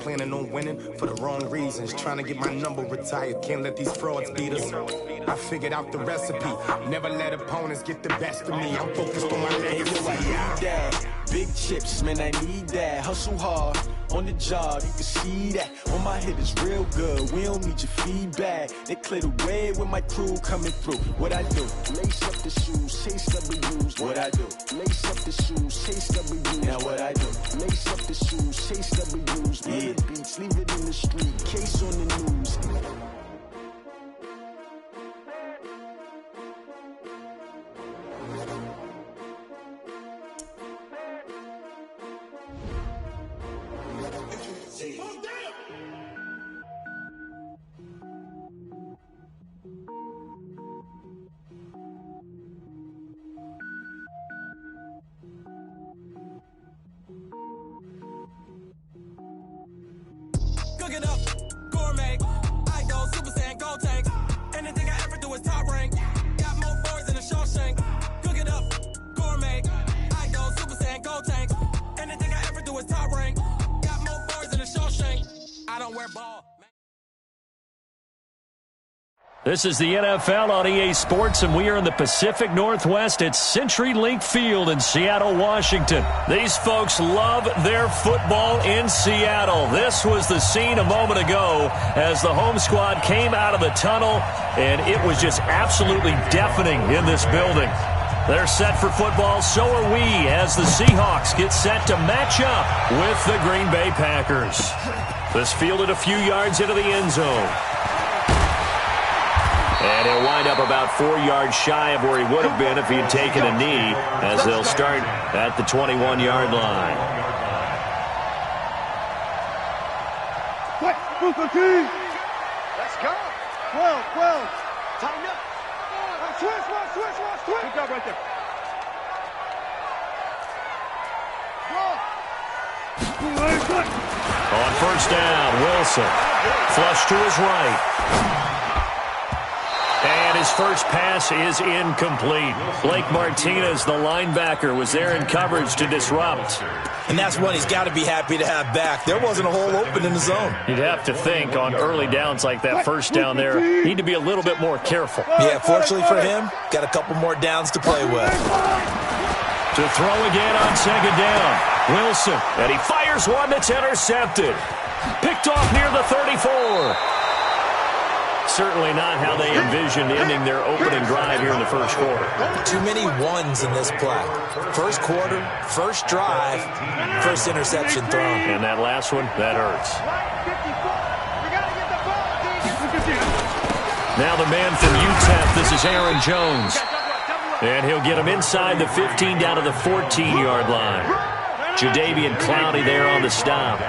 Planning on winning for the wrong reasons. Trying to get my number retired. Can't let these frauds beat us. I figured out the recipe. Never let opponents get the best of me. I'm focused on my legacy. I need that. Big chips, man, I need that. Hustle hard on the job, you can see that. On my head is real good. We don't need your feedback. They clear the way with my crew coming through. What I do? Lace up the shoes, chase W's. What I do? Lace up the shoes, chase W's. Now what I do? Lace up the shoes, chase W's. Yeah. The beats, leave it in the street. Case on the news. Cook it up, gourmet. I go Super Saiyan, go tank. Anything I ever do is top rank. Got more boys than a Shawshank. Cook it up, gourmet. I go Super Saiyan, go tank. Anything I ever do is top rank. Got more boys than a Shawshank. I don't wear ball. This is the NFL on EA Sports, and we are in the Pacific Northwest at CenturyLink Field in Seattle, Washington. These folks love their football in Seattle. This was the scene a moment ago as the home squad came out of the tunnel, and it was just absolutely deafening in this building. They're set for football, so are we, as the Seahawks get set to match up with the Green Bay Packers. This fielded a few yards into the end zone. And he'll wind up about 4 yards shy of where he would have been if he had taken a knee, as they'll start at the 21-yard line. Let's go. 12. Tighten up. Switch. Good job right there. On first down, Wilson. Flush to his right. And his first pass is incomplete. Blake Martinez, the linebacker, was there in coverage to disrupt. And that's one he's got to be happy to have back. There wasn't a hole open in the zone. You'd have to think on early downs like that first down there, need to be a little bit more careful. Yeah, fortunately for him, got a couple more downs to play with. To throw again on second down, Wilson. And he fires one that's intercepted. Picked off near the 34. Certainly not how they envisioned ending their opening drive here in the first quarter. Too many ones in this play. First quarter, first drive, first interception thrown. And that last one, that hurts. Now the man from UTEP, this is Aaron Jones. And he'll get him inside the 15 down to the 14-yard line. Jadeveon Clowney there on the stop.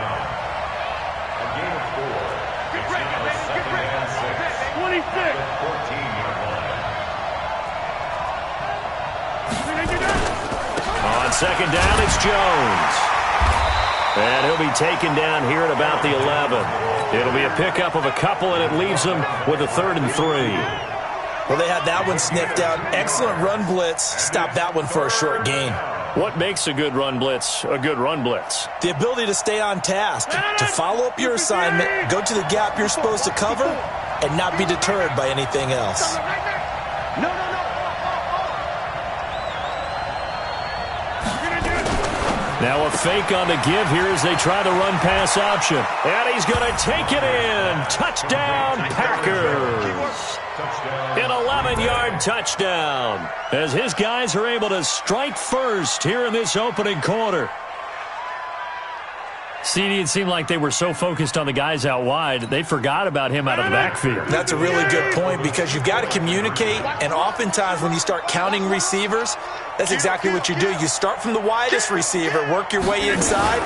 On second down, it's Jones. And he'll be taken down here at about the 11. It'll be a pickup of a couple, and it leaves them with a 3rd and 3. Well, they had that one sniffed out. Excellent run blitz. Stop that one for a short gain. What makes a good run blitz a good run blitz? The ability to stay on task, to follow up your assignment, go to the gap you're supposed to cover, and not be deterred by anything else. Now a fake on the give here as they try the run-pass option. And he's going to take it in. Touchdown, Packers. An 11-yard touchdown as his guys are able to strike first here in this opening quarter. CD, it seemed like they were so focused on the guys out wide, they forgot about him out of the backfield. That's a really good point because you've got to communicate, and oftentimes when you start counting receivers, that's exactly what you do. You start from the widest receiver, work your way inside.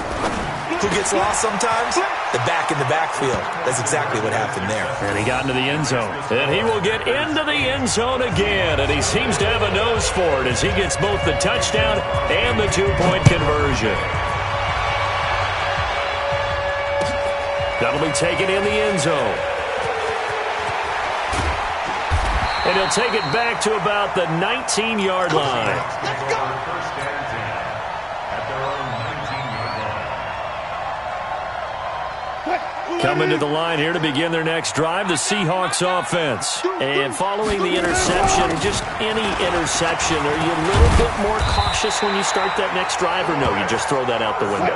Who gets lost sometimes? The back in the backfield. That's exactly what happened there. And he got into the end zone. And he will get into the end zone again, and he seems to have a nose for it as he gets both the touchdown and the two-point conversion. That'll be taken in the end zone. And he'll take it back to about the 19-yard line. Let's go. First and 10 at their own 19-yard Coming to the line here to begin their next drive, the Seahawks offense. And following the interception, just any interception, are you a little bit more cautious when you start that next drive, or no, you just throw that out the window?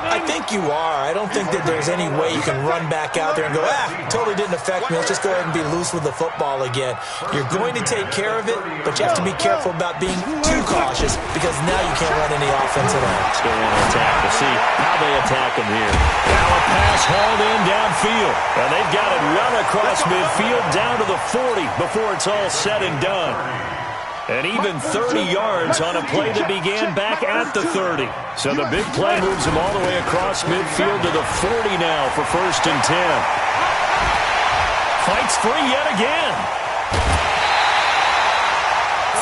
I think you are. I don't think that there's any way you can run back out there and go, totally didn't affect me. Let's just go ahead and be loose with the football again. You're going to take care of it, but you have to be careful about being too cautious because now you can't run any offense at all. Let's go on and attack. We'll see how they attack them here. Now a pass hauled in downfield. And they've got it run across midfield down to the 40 before it's all said and done. And even 30 yards on a play that began back at the 30. So the big play moves them all the way across midfield to the 40 now for 1st and 10. Fights free yet again.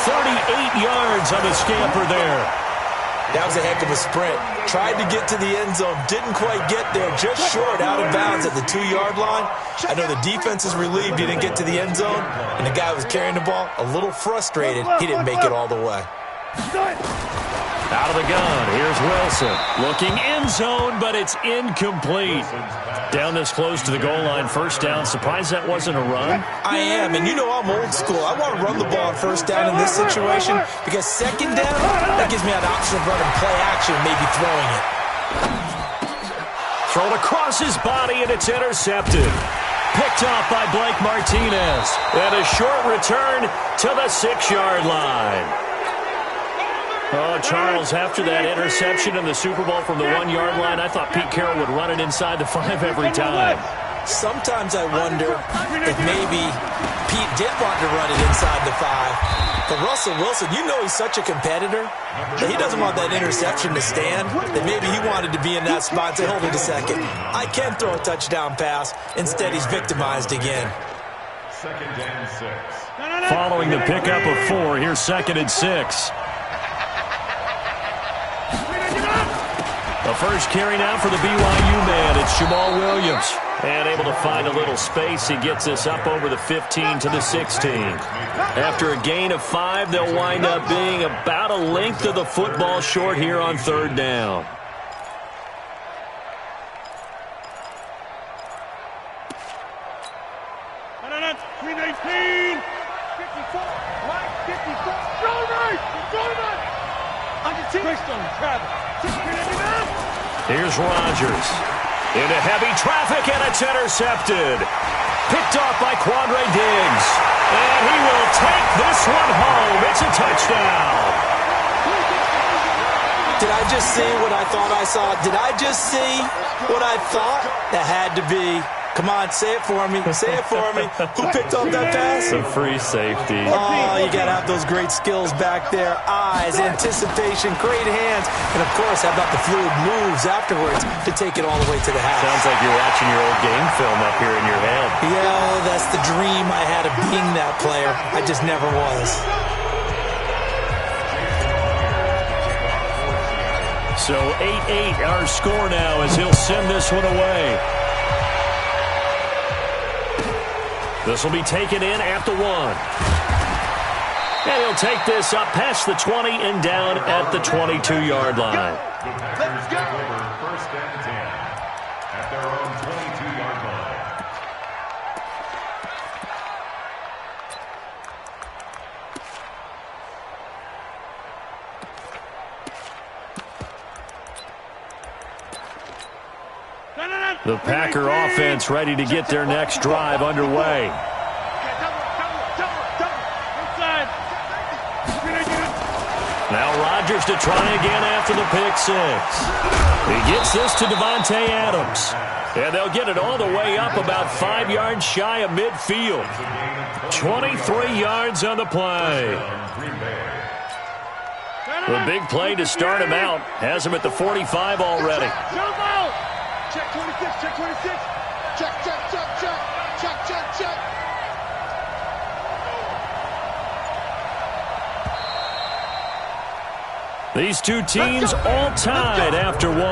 38 yards on the scamper there. That was a heck of a sprint. Tried to get to the end zone, didn't quite get there, just short, out of bounds at the 2-yard line. I know the defense is relieved he didn't get to the end zone, and the guy who was carrying the ball, a little frustrated, he didn't make it all the way. Out of the gun, here's Wilson. Looking end zone, but it's incomplete. Down this close to the goal line, 1st down. Surprised that wasn't a run? I am, and you know I'm old school. I want to run the ball on 1st down in this situation because 2nd down, that gives me an option of running play action, maybe throwing it. Thrown across his body, and it's intercepted. Picked off by Blake Martinez. And a short return to the 6-yard line. Oh, Charles, after that interception in the Super Bowl from the 1-yard line, I thought Pete Carroll would run it inside the 5 every time. Sometimes I wonder if maybe Pete did want to run it inside the 5. But Russell Wilson, you know he's such a competitor that he doesn't want that interception to stand, that maybe he wanted to be in that spot and say, hold it a second, I can throw a touchdown pass. Instead, he's victimized again. 2nd and 6. Following the pickup of 4, here's 2nd and 6. The first carry now for the BYU man. It's Jamal Williams. And able to find a little space. He gets this up over the 15 to the 16. After a gain of 5, they'll wind up being about a length of the football short here on 3rd down. Here's Rodgers. Into heavy traffic, and it's intercepted. Picked off by Quandre Diggs. And he will take this one home. It's a touchdown. Did I just see what I thought I saw? Did I just see what I thought? That had to be. Come on, say it for me. Say it for me. Who picked up that pass? The free safety. Oh, you got to have those great skills back there. Eyes, anticipation, great hands. And, of course, how about the fluid moves afterwards to take it all the way to the house? Sounds like you're watching your old game film up here in your head. Yeah, that's the dream I had of being that player. I just never was. So 8-8 our score now as he'll send this one away. This will be taken in at the 1. And he'll take this up past the 20 and down at the 22-yard line. Let's go. 1st and 10 at their own 22-yard line. The Packer offense ready to get their next drive underway. Now Rodgers to try again after the pick 6. He gets this to Devontae Adams. And they'll get it all the way up about 5 yards shy of midfield. 23 yards on the play. The big play to start him out. Has him at the 45 already. Check 26, check 26. Check, check, check, check. Check, check, check. These two teams all tied after 1. With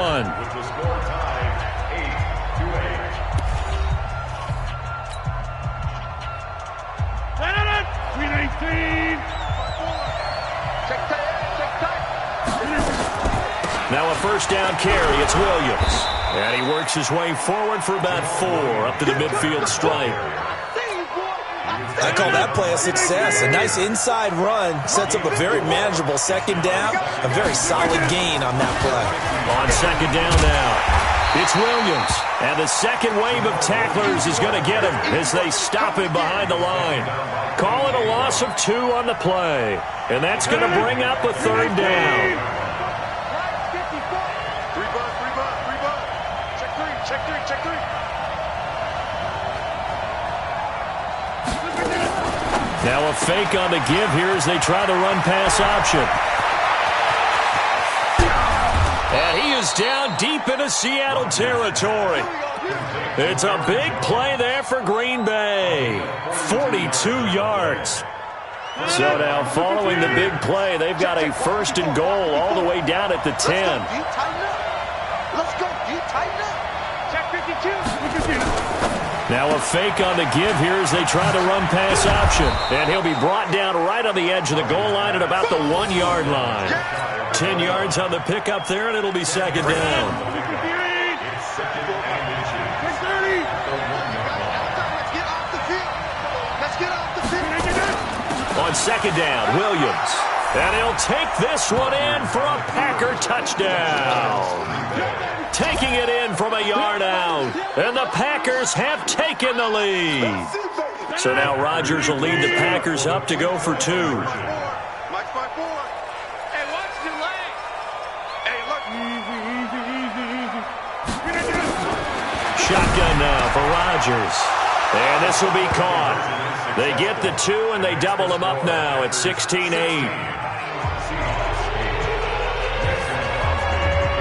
the score tied 8-8. 3-19. Check tight, check tight. Now a 1st down carry. It's Williams. And he works his way forward for about 4 up to the midfield stripe. I call that play a success. A nice inside run sets up a very manageable second down. A very solid gain on that play. On second down now, it's Williams. And the second wave of tacklers is going to get him as they stop him behind the line. Call it a loss of 2 on the play. And that's going to bring up a third down. Check three. Now a fake on the give here as they try the run-pass option. And he is down deep into Seattle territory. It's a big play there for Green Bay. 42 yards. So now following the big play, they've got a first and goal all the way down at the 10. Let's go. Tighten up. Check 52. Now a fake on the give here as they try the run-pass option. And he'll be brought down right on the edge of the goal line at about the 1-yard line. 10 yards on the pickup there, and it'll be second down. On second down, Williams. And he'll take this one in for a Packer touchdown. Taking it in from a yard out. And the Packers have taken the lead. So now Rodgers will lead the Packers up to go for 2. Hey, watch your leg. Hey, look. Easy. Shotgun now for Rodgers. And this will be caught. They get the 2, and they double them up now at 16-8.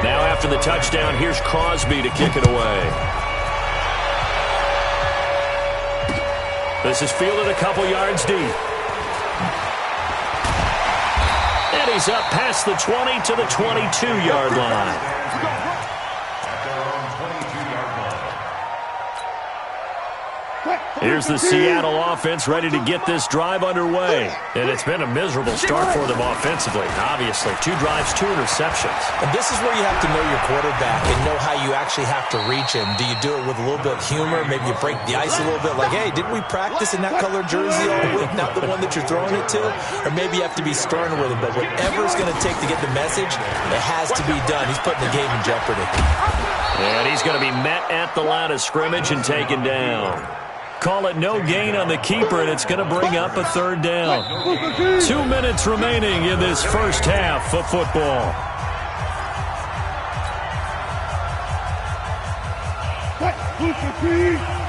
Now after the touchdown, here's Crosby to kick it away. This is fielded a couple yards deep. And he's up past the 20 to the 22-yard line. Here's the Seattle offense ready to get this drive underway. And it's been a miserable start for them offensively, obviously. 2 drives, 2 interceptions. And this is where you have to know your quarterback and know how you actually have to reach him. Do you do it with a little bit of humor? Maybe you break the ice a little bit like, hey, didn't we practice in that colored jersey all week? Not the one that you're throwing it to? Or maybe you have to be stern with him. But whatever it's going to take to get the message, it has to be done. He's putting the game in jeopardy. And he's going to be met at the line of scrimmage and taken down. Call it no gain on the keeper, and it's going to bring up a third down. 2 minutes remaining in this first half of football.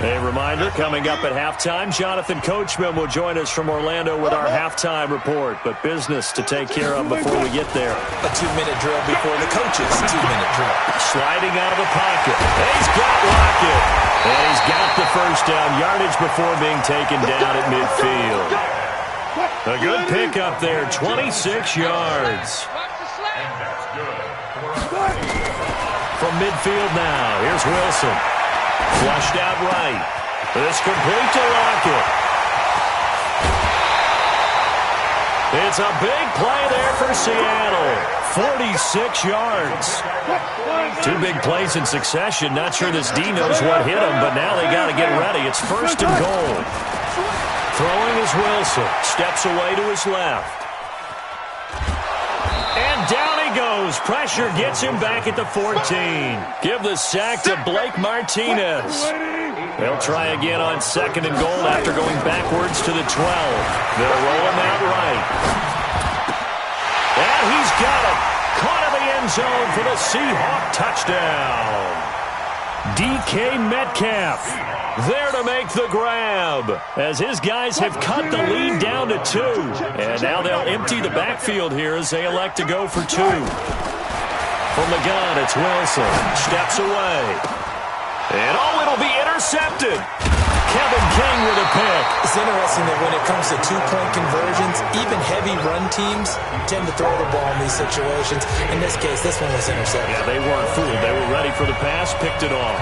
A reminder, coming up at halftime, Jonathan Coachman will join us from Orlando with our halftime report. But business to take care of before we get there. A 2-minute drill before the coaches' 2-minute drill. Sliding out of the pocket. He's got Lockett. And he's got the first down yardage before being taken down at midfield. A good pickup there, 26 yards. From midfield now, here's Wilson. Flushed out right. It's complete to Lockett. It's a big play there for Seattle. 46 yards. 2 big plays in succession. Not sure this D knows what hit him, but now they got to get ready. It's first and goal. Throwing is Wilson. Steps away to his left. And down he goes. Pressure gets him back at the 14. Give the sack to Blake Martinez. They'll try again on second and goal after going backwards to the 12. They'll roll him out right. And he's got it. Caught in the end zone for the Seahawk touchdown. DK Metcalf there to make the grab as his guys have cut the lead down to 2. And now they'll empty the backfield here as they elect to go for 2. From the gun, it's Wilson. Steps away. And it'll be intercepted. Kevin King with a pick. It's interesting that when it comes to 2-point conversions, even heavy run teams tend to throw the ball in these situations. In this case, this one was intercepted. Yeah, they weren't fooled. They were ready for the pass, picked it off.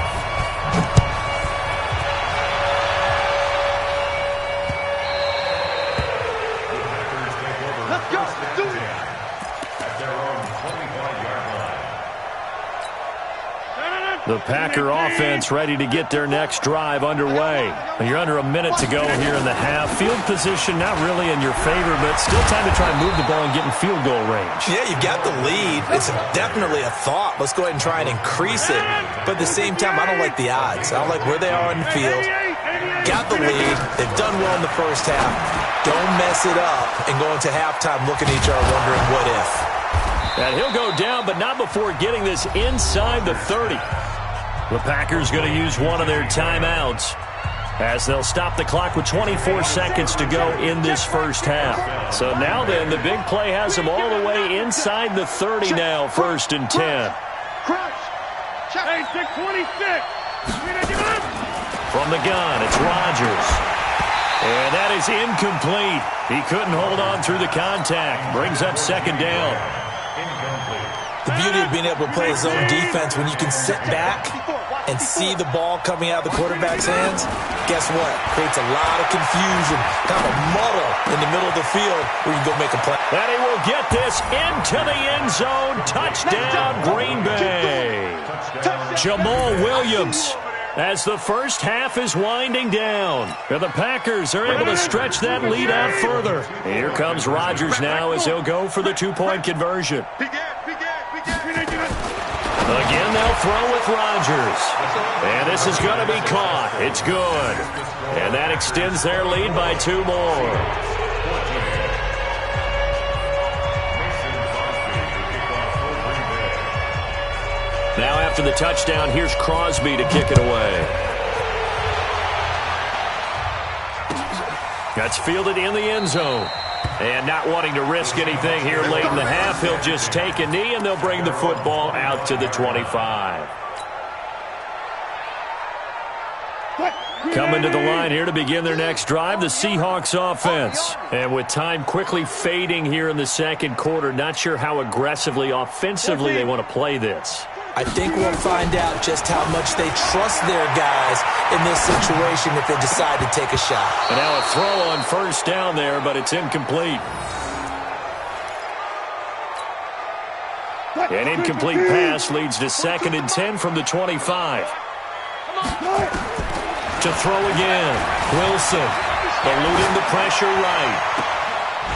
Let's go. Do it. The Packer offense ready to get their next drive underway. You're under a minute to go here in the half. Field position not really in your favor, but still time to try and move the ball and get in field goal range. Yeah, you've got the lead. It's definitely a thought. Let's go ahead and try and increase it. But at the same time, I don't like the odds. I don't like where they are on the field. Got the lead. They've done well in the first half. Don't mess it up and go into halftime looking at each other wondering what if. And he'll go down, but not before getting this inside the 30. The Packers going to use one of their timeouts as they'll stop the clock with 24 seconds to go in this first half. So now then, the big play has them all the way inside the 30 now, 1st and 10. Hey, 626. From the gun, it's Rodgers. And that is incomplete. He couldn't hold on through the contact. Brings up 2nd down. The beauty of being able to play zone defense when you can sit back and see the ball coming out of the quarterback's hands, guess what? Creates a lot of confusion, kind of a muddle in the middle of the field where you can go make a play. And he will get this into the end zone. Touchdown, Green Bay. Jamal Williams, as the first half is winding down. And the Packers are able to stretch that lead out further. Here comes Rodgers now as he'll go for the 2-point conversion. Again, they'll throw with Rodgers. And this is going to be caught. It's good. And that extends their lead by 2 more. Now after the touchdown, here's Crosby to kick it away. That's fielded in the end zone. And not wanting to risk anything here late in the half, he'll just take a knee and they'll bring the football out to the 25. Coming to the line here to begin their next drive, the Seahawks offense. And with time quickly fading here in the second quarter, not sure how aggressively, offensively they want to play this. I think we'll find out just how much they trust their guys in this situation if they decide to take a shot. And now a throw on 1st down there, but it's incomplete. An incomplete pass leads to 2nd and 10 from the 25. To throw again. Wilson eluding the pressure right.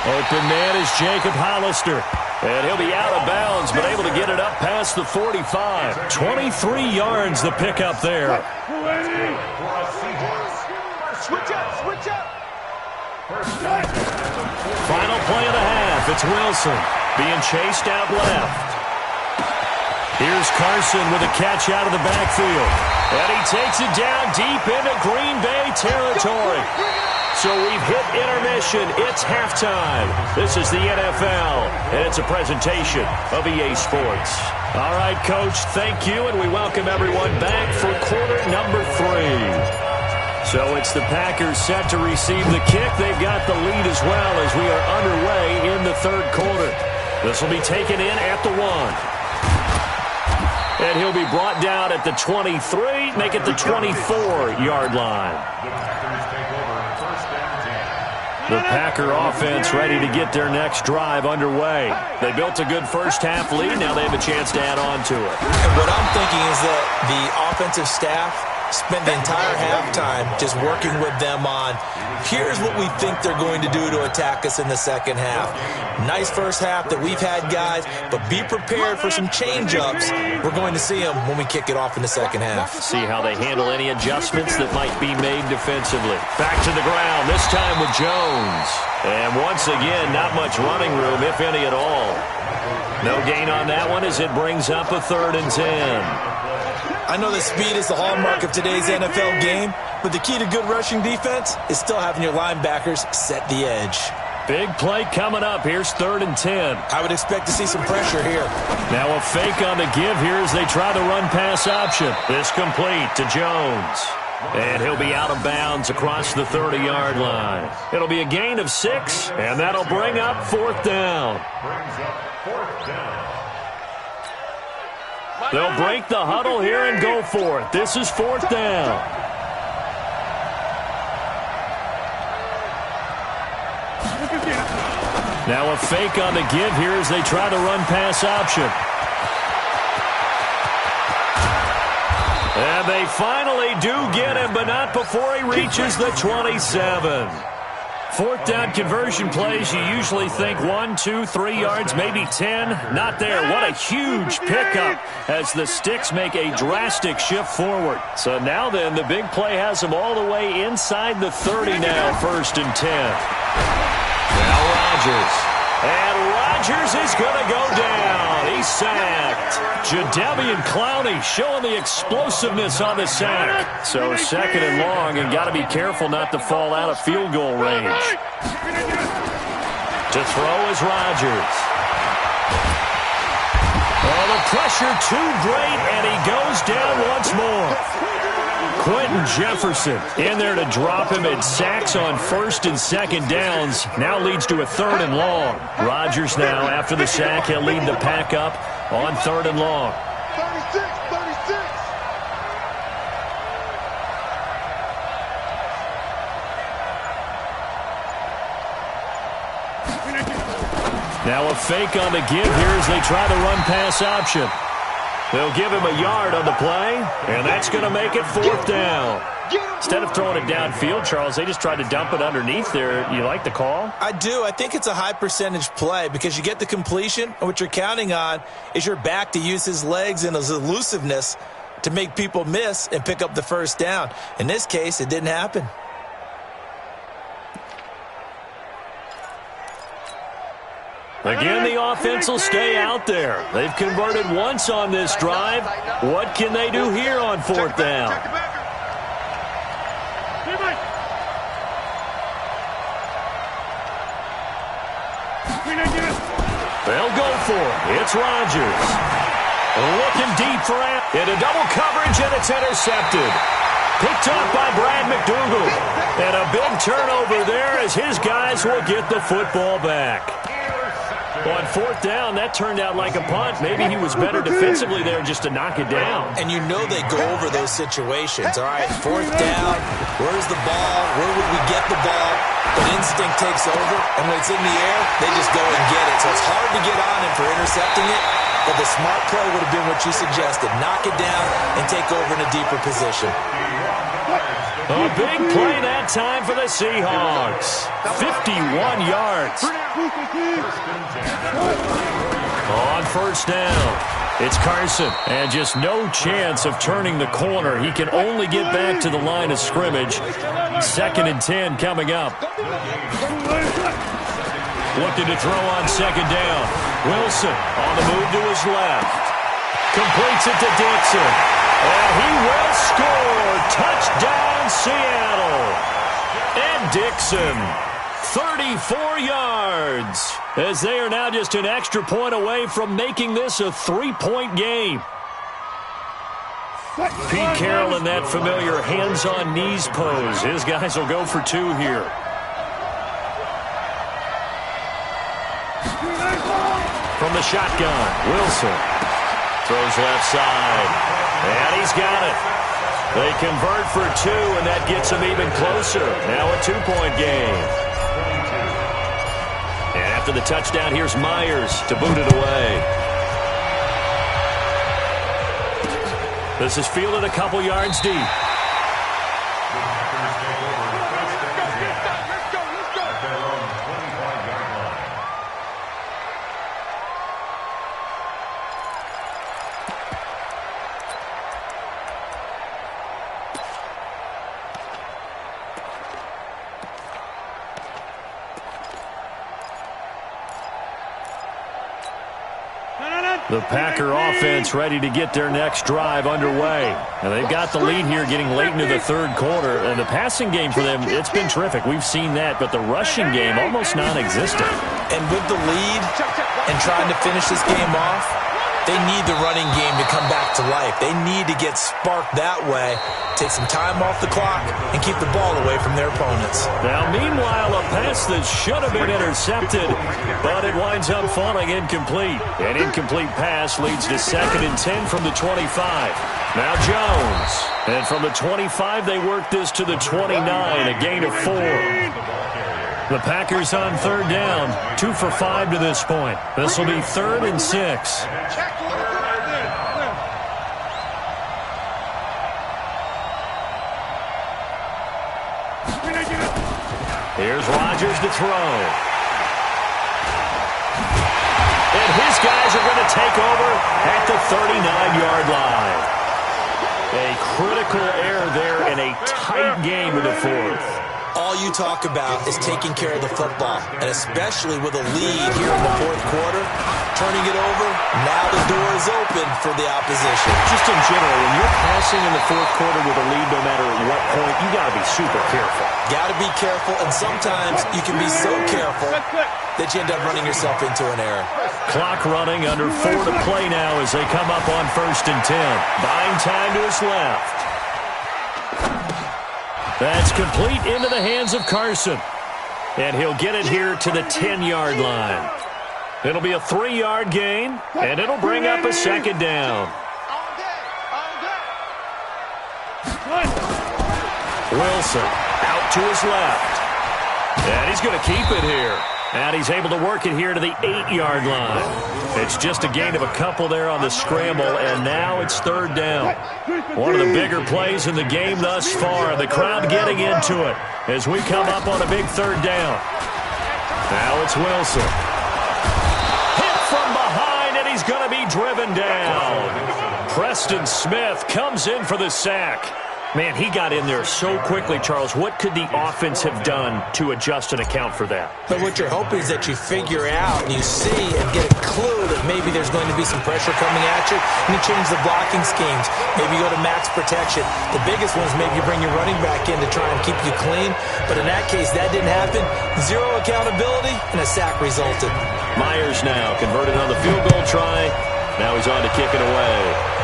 Open man is Jacob Hollister. And he'll be out of bounds, but able to get it up past the 45. 23 yards the pickup there. Switch up. Final play of the half. It's Wilson being chased out left. Here's Carson with a catch out of the backfield. And he takes it down deep into Green Bay territory. So we've hit intermission. It's halftime. This is the NFL, and it's a presentation of EA Sports. All right, Coach, thank you, and we welcome everyone back for quarter number 3. So it's the Packers set to receive the kick. They've got the lead as well as we are underway in the 3rd quarter. This will be taken in at the 1. And he'll be brought down at the 23, make it the 24-yard line. The Packer offense ready to get their next drive underway. They built a good first half lead. Now they have a chance to add on to it. And what I'm thinking is that the offensive staff spent the entire halftime just working with them on, here's what we think they're going to do to attack us in the second half. Nice first half that we've had, guys, but be prepared for some change-ups. We're going to see them when we kick it off in the second half. See how they handle any adjustments that might be made defensively. Back to the ground, this time with Jones. And once again, not much running room, if any at all. No gain on that one as it brings up a 3rd and 10. I know that speed is the hallmark of today's NFL game, but the key to good rushing defense is still having your linebackers set the edge. Big play coming up. Here's 3rd and 10. I would expect to see some pressure here. Now a fake on the give here as they try the run-pass option. This complete to Jones. And he'll be out of bounds across the 30-yard line. It'll be a gain of 6, and that'll bring up 4th down. They'll break the huddle here and go for it. This is 4th down. Now a fake on the give here as they try the run-pass option. And they finally do get him, but not before he reaches the 27. Fourth down conversion plays, you usually think 1, 2, 3 yards, maybe 10. Not there. What a huge pickup as the Sticks make a drastic shift forward. So now then, the big play has them all the way inside the 30 now, 1st and 10. Now Rodgers. And Rodgers is going to go down. He's sacked. Jadeveon Clowney showing the explosiveness on the sack. So 2nd and long, and got to be careful not to fall out of field goal range. To throw is Rodgers. Oh, the pressure too great, and he goes down once more. Quentin Jefferson in there to drop him at sacks on 1st and 2nd downs. Now leads to a 3rd and long. Rodgers now, after the sack, he'll lead the pack up on 3rd and long. 36. Now a fake on the give here as they try the run-pass option. They'll give him a yard on the play, and that's going to make it 4th down. Instead of throwing it downfield, Charles, they just tried to dump it underneath there. You like the call? I do. I think it's a high-percentage play because you get the completion, and what you're counting on is your back to use his legs and his elusiveness to make people miss and pick up the 1st down. In this case, it didn't happen. Again, the offense will stay out there. They've converted once on this drive. What can they do here on 4th down? They'll go for it. It's Rodgers. Looking deep for it. Into double coverage, and it's intercepted. Picked up by Brad McDougal. And a big turnover there as his guys will get the football back. On 4th down, that turned out like a punt. Maybe he was better defensively there just to knock it down. And you know they go over those situations. All right, 4th down, where's the ball? Where would we get the ball? But instinct takes over, and when it's in the air, they just go and get it. So it's hard to get on him for intercepting it, but the smart play would have been what you suggested. Knock it down and take over in a deeper position. A big play that time for the Seahawks. 51 yards. On 1st down, it's Carson. And just no chance of turning the corner. He can only get back to the line of scrimmage. 2nd and 10 coming up. Looking to throw on 2nd down. Wilson on the move to his left. Completes it to Dixon. And he will score. Touchdown, Seattle. And Dixon, 34 yards, as they are now just an extra point away from making this a 3-point game. Pete Carroll in that familiar hands-on knees pose. His guys will go for 2 here. From the shotgun, Wilson throws left side, and he's got it. They convert for 2, and that gets them even closer. Now a 2-point game. And after the touchdown, here's Myers to boot it away. This is fielded a couple yards deep. The Packer offense ready to get their next drive underway. And they've got the lead here getting late into the 3rd quarter. And the passing game for them, it's been terrific. We've seen that. But the rushing game, almost non-existent. And with the lead and trying to finish this game off, they need the running game to come back to life. They need to get sparked that way, take some time off the clock, and keep the ball away from their opponents. Now, meanwhile, a pass that should have been intercepted, but it winds up falling incomplete. An incomplete pass leads to 2nd and 10 from the 25. Now Jones. And from the 25, they work this to the 29, a gain of 4. The Packers on 3rd down, 2 for 5 to this point. This will be 3rd and 6. Here's Rodgers to throw. And his guys are going to take over at the 39-yard line. A critical error there in a tight game in the fourth. All you talk about is taking care of the football, and especially with a lead here in the fourth quarter, turning it over, now the door is open for the opposition. Just in general, when you're passing in the fourth quarter with a lead, no matter at what point, you got to be super careful. Got to be careful, and sometimes you can be so careful that you end up running yourself into an error. Clock running, under 4 to play now as they come up on 1st and 10. Buying time to his left. That's complete into the hands of Carson. And he'll get it here to the 10-yard line. It'll be a 3-yard gain, and it'll bring up a second down. Wilson out to his left. And he's going to keep it here. And he's able to work it here to the 8-yard line. It's just a gain of a couple there on the scramble, and now it's 3rd down. One of the bigger plays in the game thus far. The crowd getting into it as we come up on a big 3rd down. Now it's Wilson. Hit from behind, and he's going to be driven down. Preston Smith comes in for the sack. Man, he got in there so quickly, Charles. What could the offense have done to adjust and account for that? But what you're hoping is that you figure out and you see and get a clue that maybe there's going to be some pressure coming at you, and you change the blocking schemes. Maybe you go to max protection. The biggest one is maybe you bring your running back in to try and keep you clean. But in that case, that didn't happen. Zero accountability, and a sack resulted. Myers now converted on the field goal try. Now he's on to kick it away.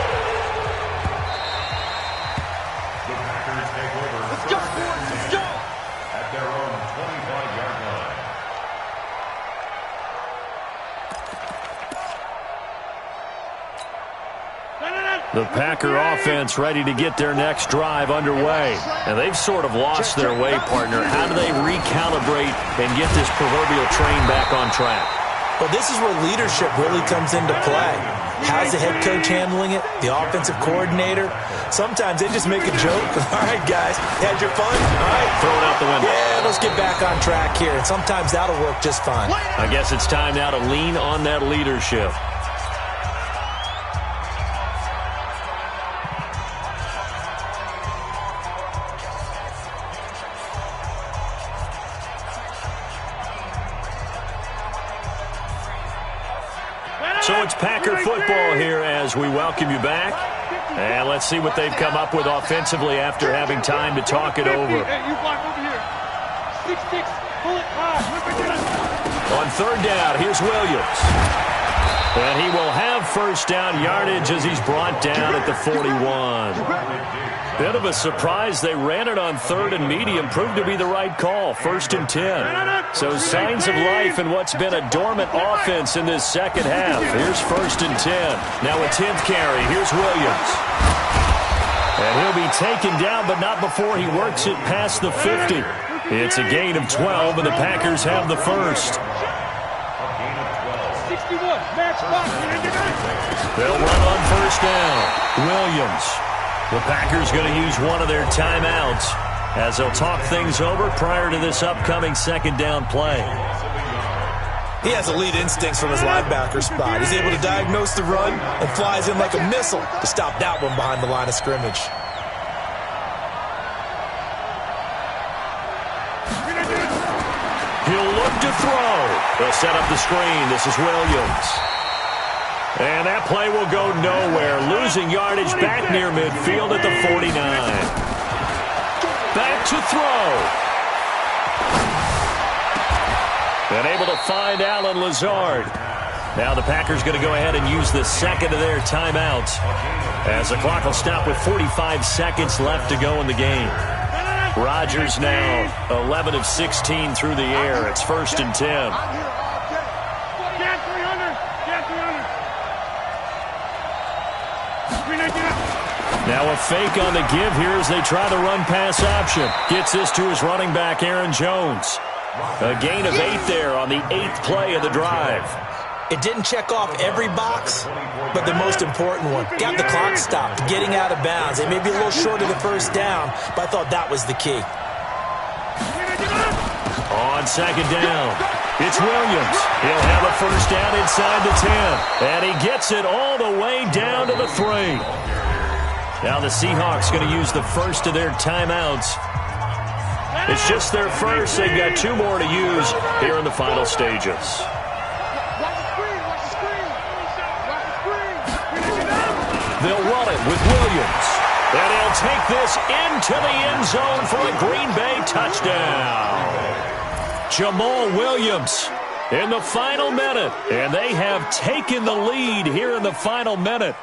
The Packer offense ready to get their next drive underway. And they've sort of lost their way, partner. How do they recalibrate and get this proverbial train back on track? Well, this is where leadership really comes into play. How's the head coach handling it? The offensive coordinator? Sometimes they just make a joke. All right, guys, had your fun? All right. Throw it out the window. Yeah, let's get back on track here. And sometimes that'll work just fine. I guess it's time now to lean on that leadership. So it's Packer football here as we welcome you back. And let's see what they've come up with offensively after having time to talk it over. On 3rd down, here's Williams. And he will have 1st down yardage as he's brought down at the 41. Bit of a surprise. They ran it on 3rd and medium. Proved to be the right call. 1st and 10. So signs of life in what's been a dormant offense in this second half. Here's 1st and 10. Now a 10th carry. Here's Williams. And he'll be taken down, but not before he works it past the 50. It's a gain of 12, and the Packers have the first. They'll run on 1st down. Williams. The Packers going to use one of their timeouts as they'll talk things over prior to this upcoming 2nd down play. He has elite instincts from his linebacker spot. He's able to diagnose the run and flies in like a missile to stop that one behind the line of scrimmage. He'll look to throw. They'll set up the screen. This is Williams. And that play will go nowhere. Losing yardage back near midfield at the 49. Back to throw. And able to find Alan Lazard. Now the Packers going to go ahead and use the second of their timeouts as the clock will stop with 45 seconds left to go in the game. Rodgers now 11 of 16 through the air. It's 1st and 10. Now a fake on the give here as they try the run-pass option. Gets this to his running back, Aaron Jones. A gain of 8 there on the 8th play of the drive. It didn't check off every box, but the most important one. Got the clock stopped, getting out of bounds. It may be a little short of the 1st down, but I thought that was the key. On second down, it's Williams. He'll have a first down inside the 10. And he gets it all the way down to the 3. Now the Seahawks going to use the first of their timeouts. It's just their first. They've got 2 more to use here in the final stages. They'll run it with Williams. And he'll take this into the end zone for a Green Bay touchdown. Jamal Williams in the final minute. And they have taken the lead here in the final minute.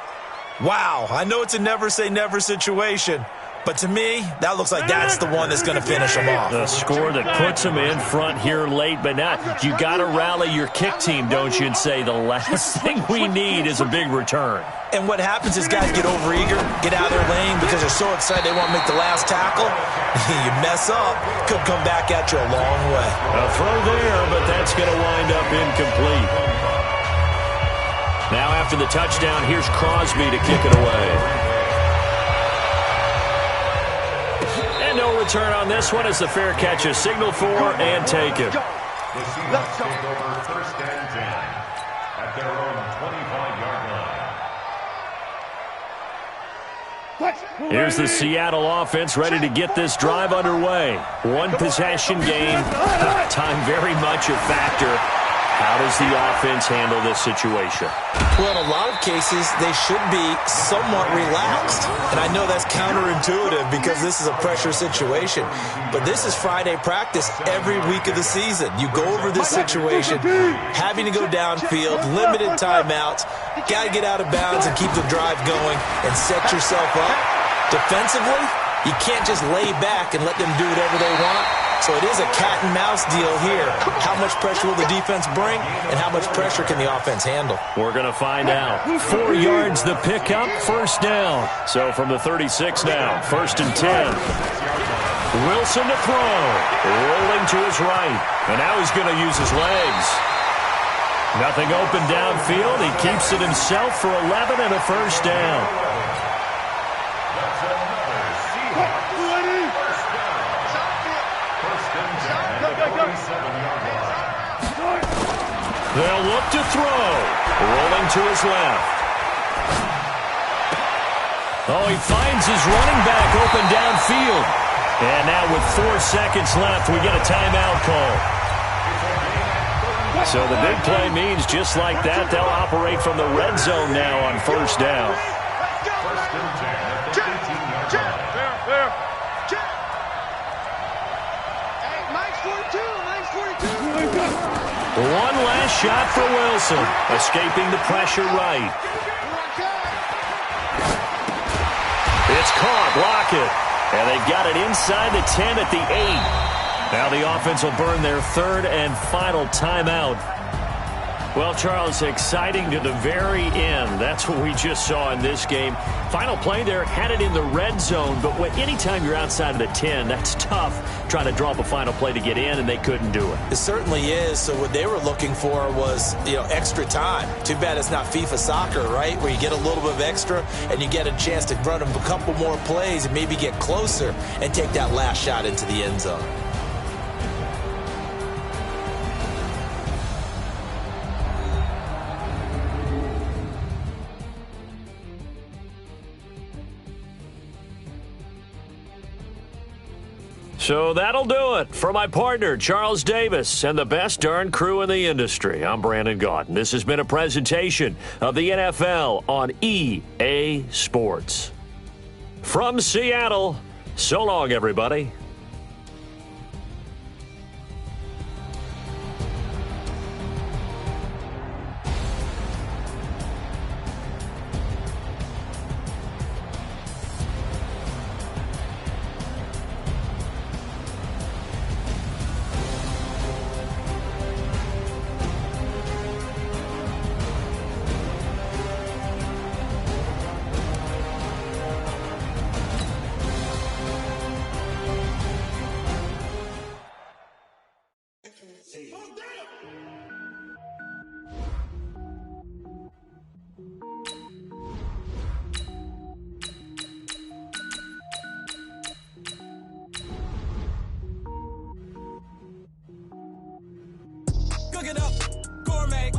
Wow, I know it's a never-say-never situation, but to me, that looks like that's the one that's going to finish them off. The score that puts them in front here late, but now you got to rally your kick team, don't you, and say the last thing we need is a big return. And what happens is guys get overeager, get out of their lane because they're so excited they want to make the last tackle. You mess up, could come back at you a long way. A throw there, but that's going to wind up incomplete. Now after the touchdown, here's Crosby to kick it away. And no return on this one as the fair catch is signaled for and taken. The Seahawks take over first and 10 at their own 25-yard line. Here's the Seattle offense ready to get this drive underway. One possession game. Time very much a factor. How does the offense handle this situation? Well, in a lot of cases, they should be somewhat relaxed. And I know that's counterintuitive because this is a pressure situation. But this is Friday practice every week of the season. You go over this situation, having to go downfield, limited timeouts, got to get out of bounds and keep the drive going and set yourself up. Defensively, you can't just lay back and let them do whatever they want. So it is a cat-and-mouse deal here. How much pressure will the defense bring, and how much pressure can the offense handle? We're going to find out. 4 yards the pickup, first down. So from the 36 now, first and 10. Wilson to throw. Rolling to his right. And now he's going to use his legs. Nothing open downfield. He keeps it himself for 11 and a first down. They'll look to throw. Rolling to his left. Oh, he finds his running back open downfield. And now with 4 seconds left, we get a timeout call. So the big play means just like that, they'll operate from the red zone now on first down. One last shot for Wilson, escaping the pressure right. It's caught, block it. And they've got it inside the 10 at the 8. Now the offense will burn their third and final timeout. Well, Charles, exciting to the very end. That's what we just saw in this game. Final play there, had it in the red zone, but anytime you're outside of the 10, that's tough trying to draw up a final play to get in, and they couldn't do it. It certainly is. So what they were looking for was, extra time. Too bad it's not FIFA soccer, right, where you get a little bit of extra and you get a chance to run them a couple more plays and maybe get closer and take that last shot into the end zone. So that'll do it for my partner, Charles Davis, and the best darn crew in the industry. I'm Brandon Gaudin. This has been a presentation of the NFL on EA Sports. From Seattle, so long, everybody. Cook it up, gourmet.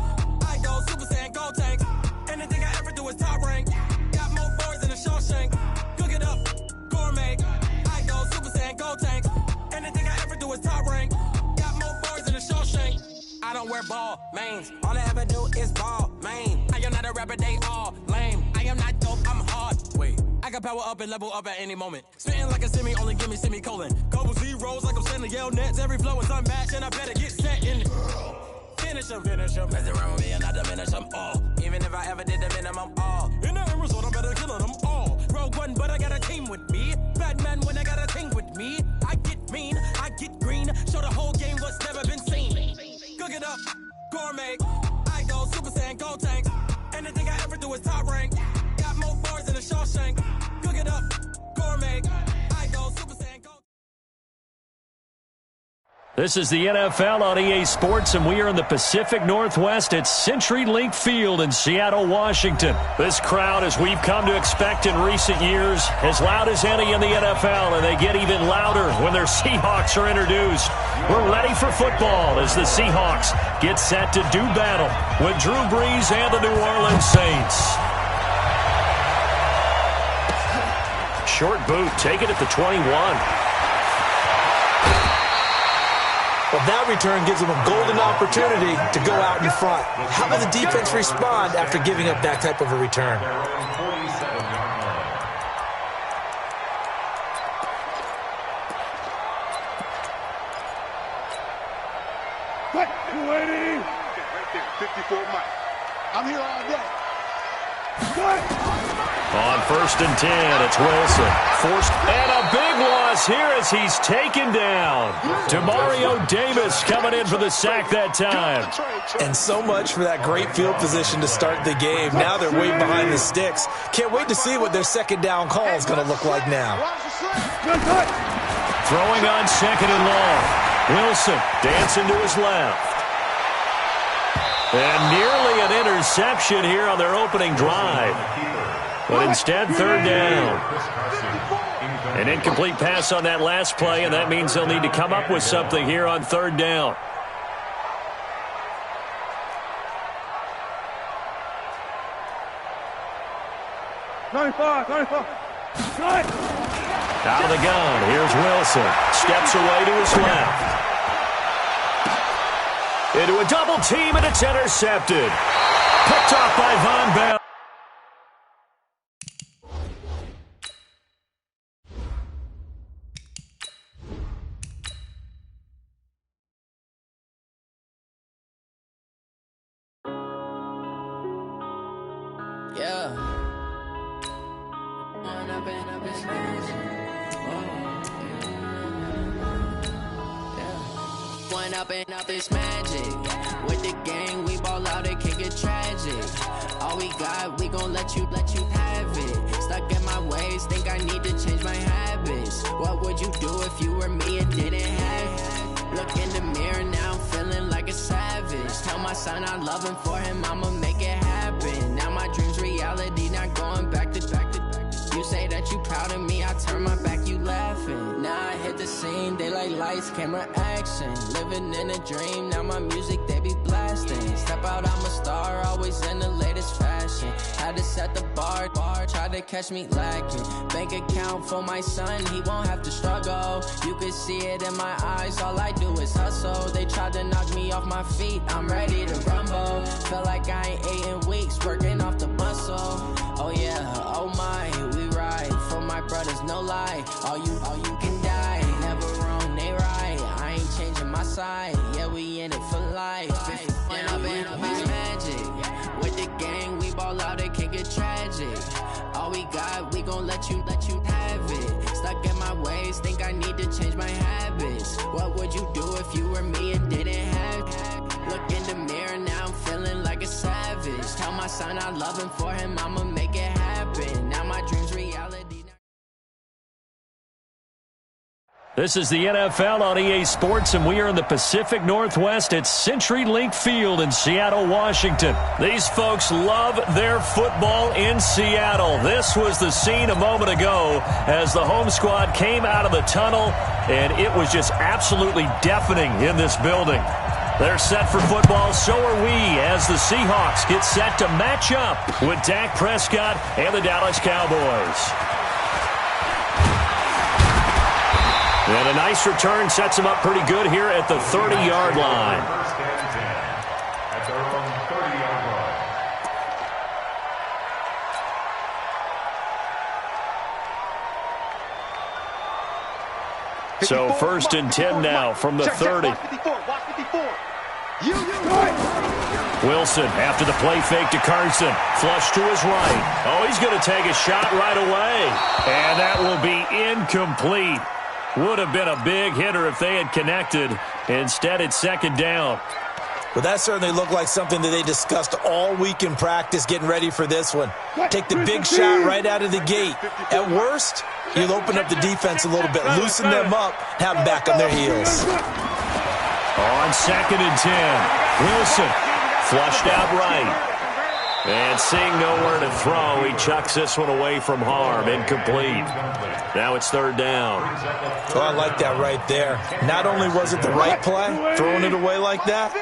I go Super Saiyan, go tank. Anything I ever do is top rank. Got more boys than a Shawshank. Cook it up, gourmet. I go Super Saiyan, go tank. Anything I ever do is top rank. Got more boys than a Shawshank. I don't wear ball mains. All I ever do is ball main. I am not a rapper, they all lame. I am not dope, I'm hard. Wait, I can power up and level up at any moment. Spitting like a semi, only give me semicolon. Couple zeros like I'm sending yell nets. Every flow is unmatched and I better get set in. Finish them. Mess around with me and I diminish them all. Even if I ever did the minimum all. In the end result, I'm better killing them all. Rogue One, but I got a team with me. Batman when I got a thing with me. I get mean, I get green. Show the whole game what's never been seen. Cook it up, gourmet. I go Super Saiyan, go tank. Anything I ever do is top rank. Got more bars than a Shawshank. Cook it up, gourmet. I go Super Saiyan, go. This is the NFL on EA Sports, and we are in the Pacific Northwest at CenturyLink Field in Seattle, Washington. This crowd, as we've come to expect in recent years, as loud as any in the NFL, and they get even louder when their Seahawks are introduced. We're ready for football as the Seahawks get set to do battle with Drew Brees and the New Orleans Saints. Short boot, take it at the 21. Well, that return gives them a golden opportunity to go out in front. How does the defense respond after giving up that type of a return? Quick, 280. Right there, 54 Mike. I'm here all day. Good. On 1st and 10, it's Wilson. Forced, and a big loss here as he's taken down. Demario Davis coming in for the sack that time. And so much for that great field position to start the game. Now they're way behind the sticks. Can't wait to see what their second down call is going to look like now. Throwing on 2nd and long. Wilson dancing to his left. And nearly an interception here on their opening drive. But instead, 3rd down. An incomplete pass on that last play, and that means they'll need to come up with something here on 3rd down. Out of the gun, here's Wilson. Steps away to his left. Into a double team, and it's intercepted. Picked off by Von Bell. Yeah. One up and up is magic. With the gang, we ball out, it can get tragic. All we got, we gon' let you have it. Stuck in my ways, think I need to change my habits. What would you do if you were me and didn't have it? Look in the mirror now, I'm feeling like a savage. Tell my son I love him, for him I'ma make it happen. Now my dream's reality, not going back to. You say that you proud of me, I turn my back, you laughing. Now I hit the scene, they like lights, camera, action. Living in a dream, now my music, they be blasting. Step out, I'm a star, always in the latest fashion. Had to set the bar, try to catch me lacking. Bank account for my son, he won't have to struggle. You can see it in my eyes, all I do is hustle. They tried to knock me off my feet, I'm ready to rumble. Feel like I ain't ate in weeks, working off the muscle. Oh yeah, oh my, we ride for my brothers, no lie. All you can die, never wrong, they right. I ain't changing my side, yeah, we in it for life. And I've been magic. With the gang, we ball out, it can get tragic. All we got, we gon' let you have it. Stuck in my ways, think I need to change my habits. What would you do if you were me and didn't have it? Look in the mirror, now I'm feeling like a savage. Tell my son I love him, for him I'ma make it happen. Now my dream's reality. This is the NFL on EA Sports, and we are in the Pacific Northwest at CenturyLink Field in Seattle, Washington. These folks love their football in Seattle. This was the scene a moment ago as the home squad came out of the tunnel, and it was just absolutely deafening in this building. They're set for football, so are we, as the Seahawks get set to match up with Dak Prescott and the Dallas Cowboys. And a nice return sets them up pretty good here at the 30-yard line. First and 10 at their own 30-yard line. So first and 10 now from the 30. Wilson after the play fake to Carson. Flush to his right. Oh, he's going to take a shot right away. And that will be incomplete. Would have been a big hitter if they had connected. Instead, it's second down. Well, that certainly looked like something that they discussed all week in practice getting ready for this one. Take the big shot right out of the gate. At worst, you'll open up the defense a little bit, loosen them up, have them back on their heels. On second and 10, Wilson flushed out right. And seeing nowhere to throw, he chucks this one away from harm. Incomplete. Now it's third down. Oh, I like that right there. Not only was it the right play, throwing it away like that,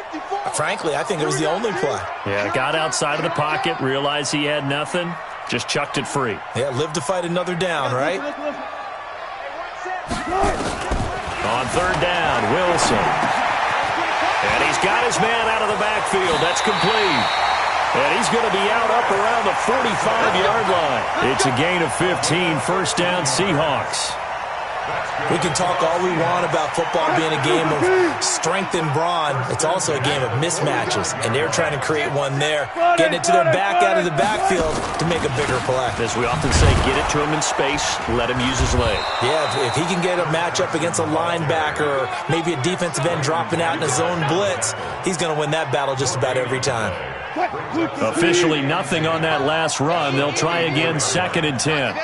frankly, I think it was the only play. Yeah, got outside of the pocket, realized he had nothing, just chucked it free. Yeah, live to fight another down, right? On third down, Wilson. And he's got his man out of the backfield. That's complete. And he's going to be out up around the 45-yard line. It's a gain of 15, first down Seahawks. We can talk all we want about football being a game of strength and brawn. It's also a game of mismatches, and they're trying to create one there, getting it to their back out of the backfield to make a bigger play. As we often say, get it to him in space, let him use his leg. Yeah, if he can get a matchup against a linebacker or maybe a defensive end dropping out in a zone blitz, he's going to win that battle just about every time. Officially nothing on that last run. They'll try again, second and 10.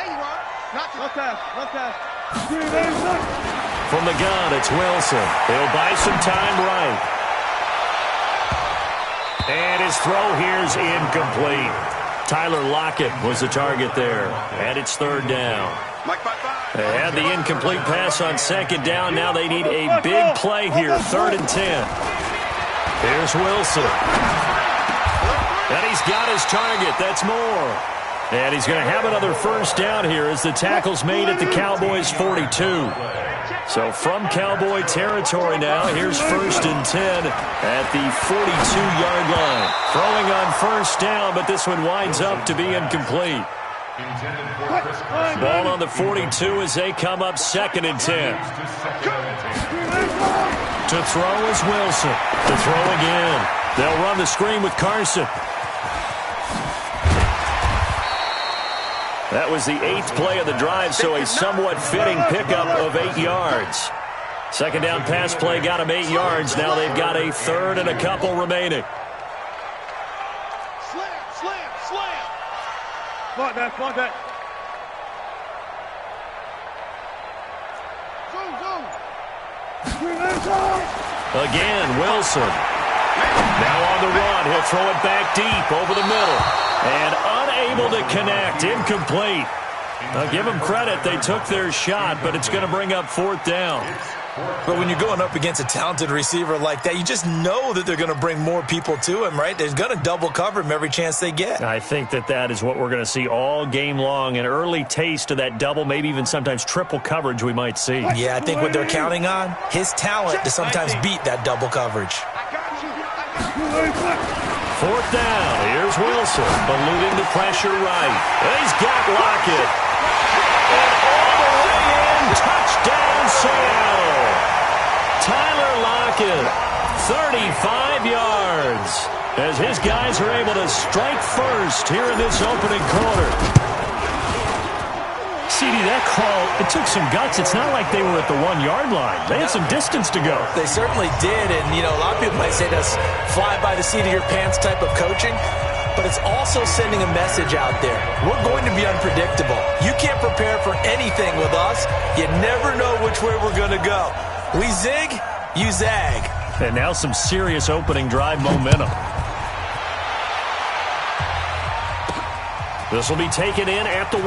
From the gun, it's Wilson. He'll buy some time right. And his throw here's incomplete. Tyler Lockett was the target there. And it's third down. They had the incomplete pass on second down. Now they need a big play here, third and 10. Here's Wilson. And he's got his target. That's more. And he's going to have another first down here as the tackle's made at the Cowboys' 42. So from Cowboy territory now, here's first and 10 at the 42-yard line. Throwing on first down, but this one winds up to be incomplete. Ball on the 42 as they come up second and 10. To throw is Wilson. To throw again. They'll run the screen with Carson. That was the 8th play of the drive, so a somewhat fitting pickup of 8 yards. Second down pass play got him 8 yards. Now they've got a third and a couple remaining. Slam. Come on, Dak. Again, Wilson. Now on the run. He'll throw it back deep over the middle. And unable to connect. Incomplete. I'll give them credit. They took their shot, but it's going to bring up fourth down. But when you're going up against a talented receiver like that, you just know that they're going to bring more people to him, right? They're going to double cover him every chance they get. I think that is what we're going to see all game long. An early taste of that double, maybe even sometimes triple coverage we might see. Yeah, I think what they're counting on, his talent to sometimes beat that double coverage. Fourth down. Here's Wilson. Eluding the pressure right. He's got Lockett. And all the way in. Touchdown, Seattle. Tyler Lockett, 35 yards. As his guys are able to strike first here in this opening quarter. CD, that call, it took some guts. It's not like they were at the 1-yard line. They had some distance to go. They certainly did, and, you know, a lot of people might say that's fly by the seat of your pants type of coaching, but it's also sending a message out there. We're going to be unpredictable. You can't prepare for anything with us. You never know which way we're going to go. We zig, you zag. And now some serious opening drive momentum. This will be taken in at the 1.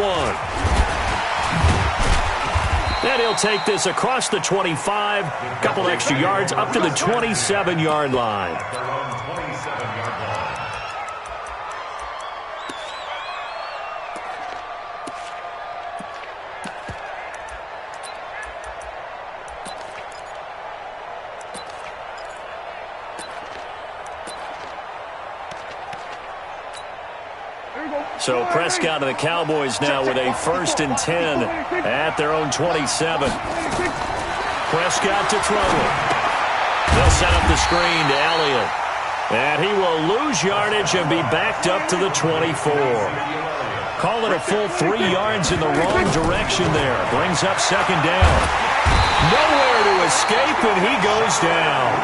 And he'll take this across the 25, couple extra yards up to the 27-yard line. So Prescott and the Cowboys now with a 1st and 10 at their own 27. Prescott to throw it. They'll set up the screen to Elliott. And he will lose yardage and be backed up to the 24. Call it a full 3 yards in the wrong direction there. Brings up 2nd down. Nowhere to escape, and he goes down.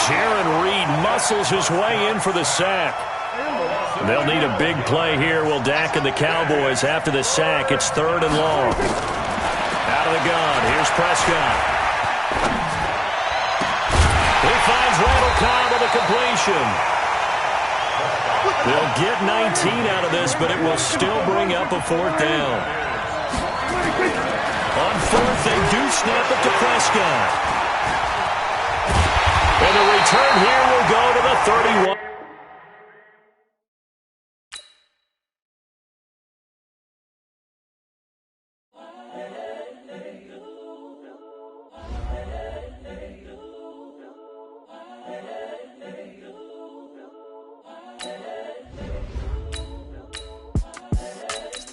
Jaron Reed muscles his way in for the sack. They'll need a big play here, will Dak and the Cowboys after the sack. It's 3rd and long. Out of the gun, here's Prescott. He finds Randall Cobb with a completion. They'll get 19 out of this, but it will still bring up a 4th down. On 4th, they do snap it to Prescott. And the return here will go to the 31.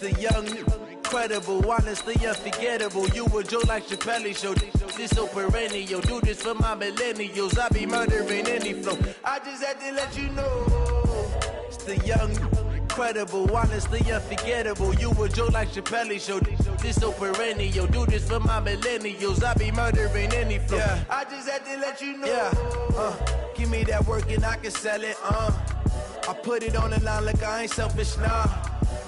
The young, incredible, honestly unforgettable. You a Joe like Chappelle show. This so perennial. Do this for my millennials. I be murdering any flow. I just had to let you know. It's the young, incredible, honestly unforgettable. You a Joe like Chappelle show. This so perennial. Do this for my millennials. I be murdering any flow. Yeah. I just had to let you know. Yeah. Give me that work and I can sell it. I put it on the line like I ain't selfish, nah.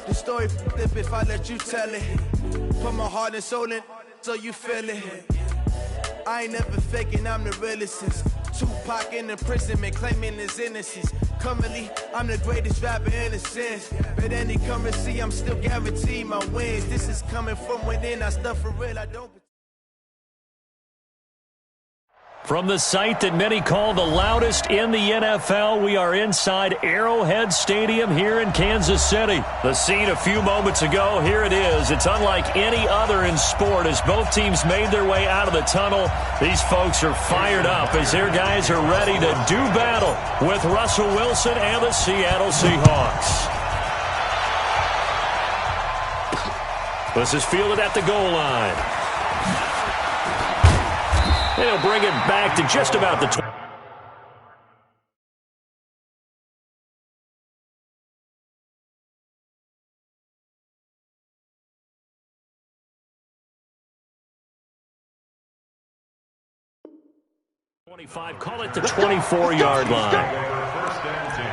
The story flip if I let you tell it. Put my heart and soul in so you feel it. I ain't never faking, I'm the realest since Tupac in imprisonment, claiming his innocence. Currently, I'm the greatest rapper in a sense. But any currency, I'm still guaranteed my wins. This is coming from within, I stuff for real, I don't. From the site that many call the loudest in the NFL, we are inside Arrowhead Stadium here in Kansas City. The scene a few moments ago, here it is. It's unlike any other in sport as both teams made their way out of the tunnel. These folks are fired up as their guys are ready to do battle with Russell Wilson and the Seattle Seahawks. This is fielded at the goal line. And he'll bring it back to just about the 20. Call it the 24-yard line. First and 10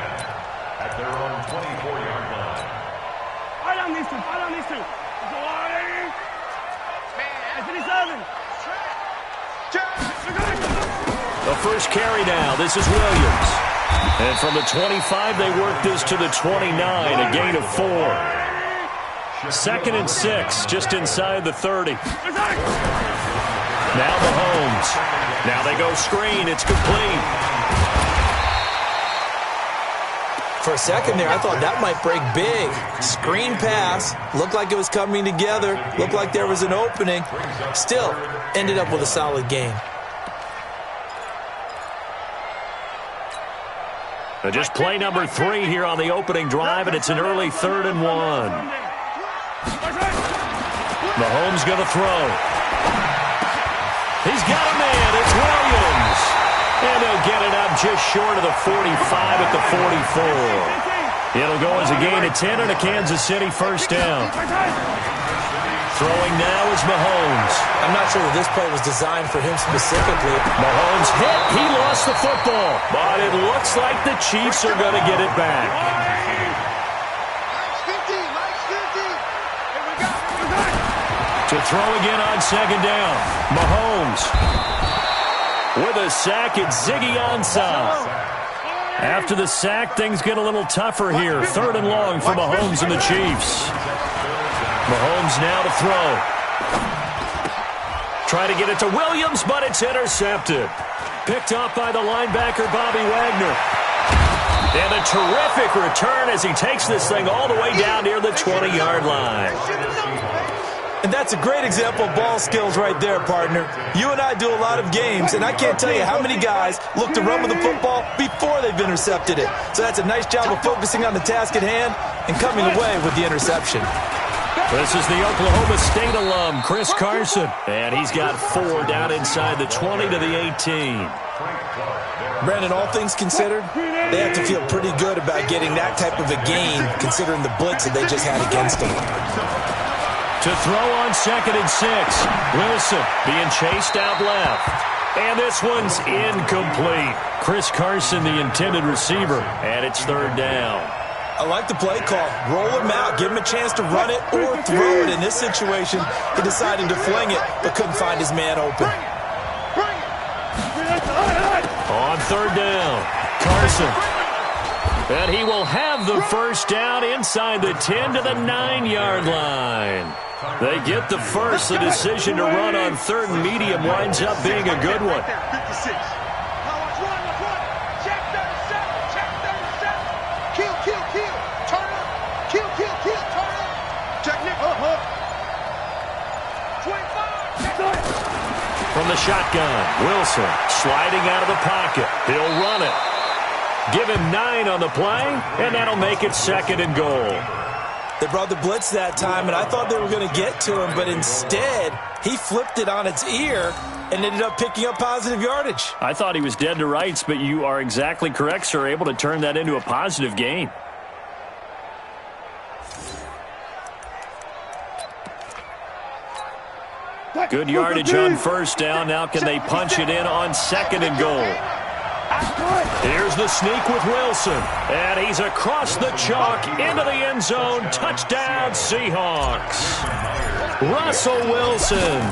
at their own 24-yard line. I don't need to. Man, 57. The first carry now. This is Williams. And from the 25, they work this to the 29, a gain of 4. 2nd and 6, just inside the 30. Now Mahomes. Now they go screen. It's complete. For a second there, I thought that might break big. Screen pass. Looked like it was coming together. Looked like there was an opening. Still, ended up with a solid game. Just play number 3 here on the opening drive, and it's an early 3rd and 1. Mahomes going to throw. He's got a man. It's Williams. And they'll get it up just short of the 45 at the 44. It'll go as a gain of 10 and a Kansas City first down. Throwing now is Mahomes. I'm not sure that this play was designed for him specifically. Mahomes hit. He lost the football. But it looks like the Chiefs are going to get it back. To throw again on 2nd down. Mahomes. With a sack, it's Ziggy Ansah. After the sack, things get a little tougher here. 3rd and long for Mahomes and the Chiefs. Mahomes now to throw. Try to get it to Williams, but it's intercepted. Picked off by the linebacker, Bobby Wagner. And a terrific return as he takes this thing all the way down near the 20-yard line. And that's a great example of ball skills right there, partner. You and I do a lot of games, and I can't tell you how many guys look to run with the football before they've intercepted it. So that's a nice job of focusing on the task at hand and coming away with the interception. This is the Oklahoma State alum, Chris Carson. And he's got 4 down inside the 20 to the 18. Brandon, all things considered, they have to feel pretty good about getting that type of a gain considering the blitz that they just had against them. To throw on 2nd and 6. Wilson being chased out left. And this one's incomplete. Chris Carson, the intended receiver, and it's 3rd down. I like the play call. Roll him out. Give him a chance to run it or throw it. In this situation, he decided to fling it, but couldn't find his man open. On 3rd down, Carson. And he will have the first down inside the 10 to the 9-yard line. They get the first. The decision to run on 3rd and medium winds up being a good one. From the shotgun, Wilson sliding out of the pocket. He'll run it. Give him 9 on the play, and that'll make it 2nd and goal. They brought the blitz that time, and I thought they were going to get to him, but instead, he flipped it on its ear and ended up picking up positive yardage. I thought he was dead to rights, but you are exactly correct, sir, able to turn that into a positive gain. Good yardage on 1st down. Now can they punch it in on 2nd and goal? Here's the sneak with Wilson. And he's across the chalk into the end zone. Touchdown, Seahawks. Russell Wilson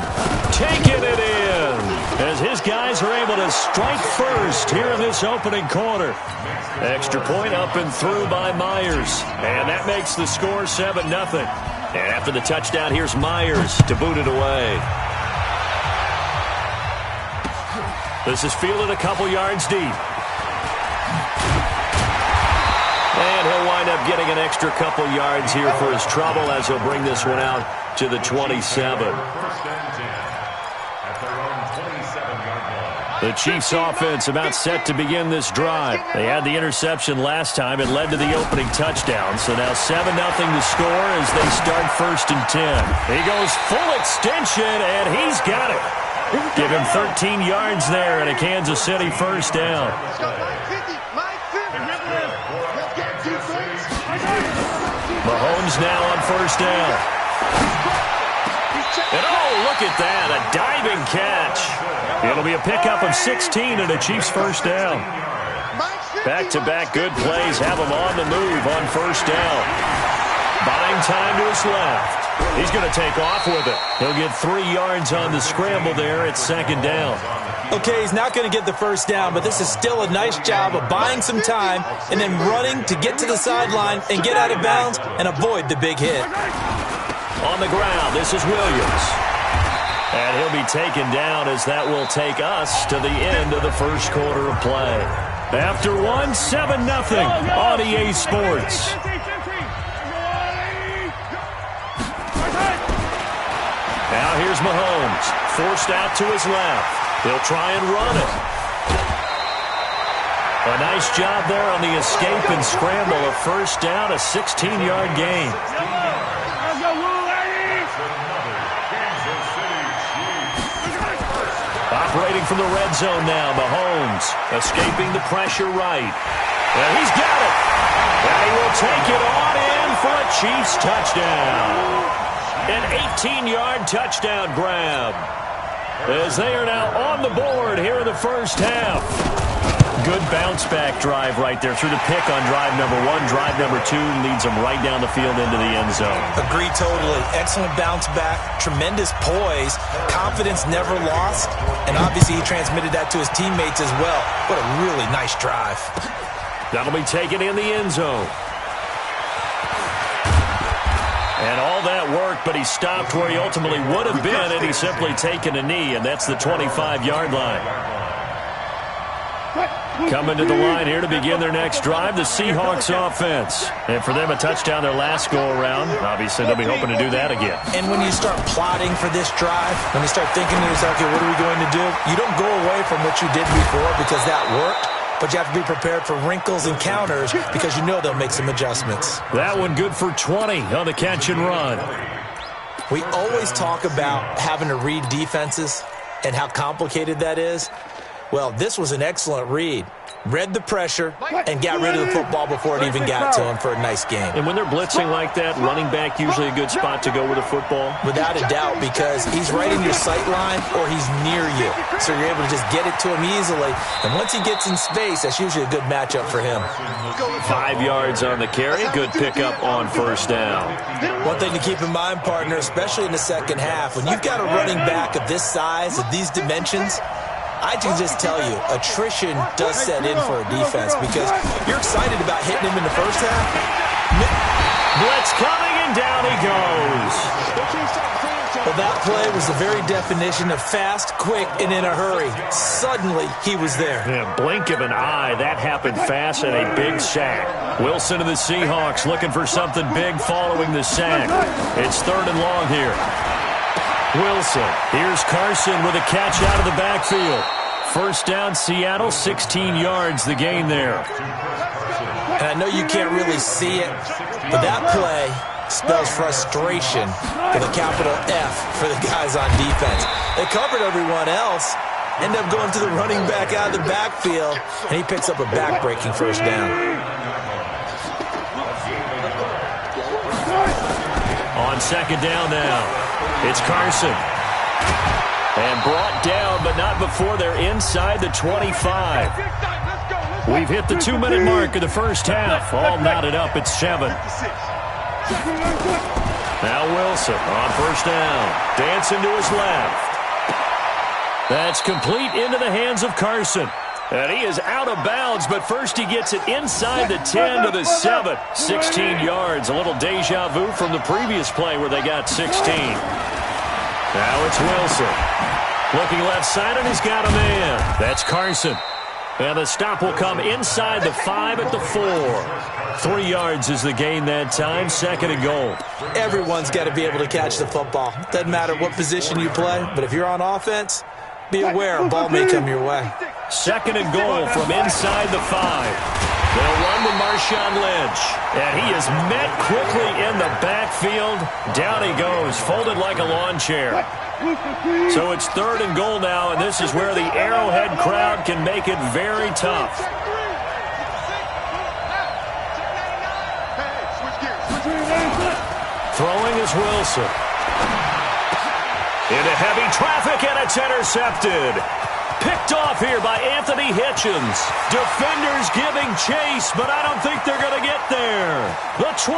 taking it in as his guys are able to strike first here in this opening quarter. Extra point up and through by Myers. And that makes the score 7-0. And after the touchdown, here's Myers to boot it away. This is fielded a couple yards deep. And he'll wind up getting an extra couple yards here for his trouble as he'll bring this one out to the 27. The Chiefs offense about set to begin this drive. They had the interception last time. It led to the opening touchdown. So now 7-0 to score as they start 1st and 10. He goes full extension, and he's got it. Give him 13 yards there and a Kansas City first down. Mahomes now on 1st down. And oh, look at that, a diving catch. It'll be a pickup of 16 and a Chiefs first down. Back-to-back good plays have him on the move on 1st down. Buying time to his left. He's going to take off with it. He'll get 3 yards on the scramble there at 2nd down. Okay, he's not going to get the first down, but this is still a nice job of buying some time and then running to get to the sideline and get out of bounds and avoid the big hit. On the ground, this is Williams. And he'll be taken down as that will take us to the end of the first quarter of play. After 7-0 on EA Sports. Now here's Mahomes, forced out to his left. He'll try and run it. A nice job there on the escape and scramble. A first down, a 16-yard gain. Operating from the red zone now, Mahomes escaping the pressure right. And he's got it. And he will take it on in for a Chiefs touchdown. An 18-yard touchdown grab. As they are now on the board here in the first half. Good bounce-back drive right there through the pick on drive number 1. Drive number 2 leads them right down the field into the end zone. Agree totally. Excellent bounce-back, tremendous poise, confidence never lost, and obviously he transmitted that to his teammates as well. What a really nice drive. That'll be taken in the end zone. And all that work, but he stopped where he ultimately would have been had he simply taken a knee, and that's the 25-yard line. Coming to the line here to begin their next drive, the Seahawks offense. And for them, a touchdown their last go-around. Obviously, they'll be hoping to do that again. And when you start plotting for this drive, when you start thinking to yourself, okay, what are we going to do? You don't go away from what you did before because that worked. But you have to be prepared for wrinkles and counters because you know they'll make some adjustments. That one good for 20 on the catch and run. We always talk about having to read defenses and how complicated that is. Well, this was an excellent read. Read the pressure and got rid of the football before it even got to him for a nice game. And when they're blitzing like that, running back usually a good spot to go with a football? Without a doubt, because he's right in your sight line or he's near you. So you're able to just get it to him easily. And once he gets in space, that's usually a good matchup for him. 5 yards on the carry. Good pickup on first down. One thing to keep in mind, partner, especially in the second half, when you've got a running back of this size, of these dimensions, I can just tell you, attrition does set in for a defense because you're excited about hitting him in the first half. Blitz coming, and down he goes. Well, that play was the very definition of fast, quick, and in a hurry. Suddenly, he was there. Yeah, blink of an eye, that happened fast and a big sack. Wilson and the Seahawks looking for something big following the sack. It's 3rd and long here. Wilson, here's Carson with a catch out of the backfield. First down, Seattle, 16 yards the gain there. And I know you can't really see it, but that play spells frustration with a capital F for the guys on defense. They covered everyone else, end up going to the running back out of the backfield, and he picks up a back-breaking first down. On second down now. It's Carson. And brought down, but not before they're inside the 25. We've hit the 2-minute mark of the first half. All knotted up at 7. Now Wilson on first down. Dancing to his left. That's complete into the hands of Carson. And he is out of bounds, but first he gets it inside the 10 to the 7. 16 yards. A little deja vu from the previous play where they got 16. Now it's Wilson. Looking left side, and he's got a man. That's Carson. And the stop will come inside the 5 at the 4. 3 yards is the gain that time. 2nd and goal. Everyone's got to be able to catch the football. Doesn't matter what position you play, but if you're on offense, be aware a ball may come your way. 2nd and goal from inside the 5. They'll run with Marshawn Lynch. And he is met quickly in the backfield. Down he goes, folded like a lawn chair. So it's 3rd and goal now, and this is where the Arrowhead crowd can make it very tough. Throwing is Wilson. Into heavy traffic, and it's intercepted. Picked off here by Anthony Hitchens. Defenders giving chase, but I don't think they're going to get there. The 20,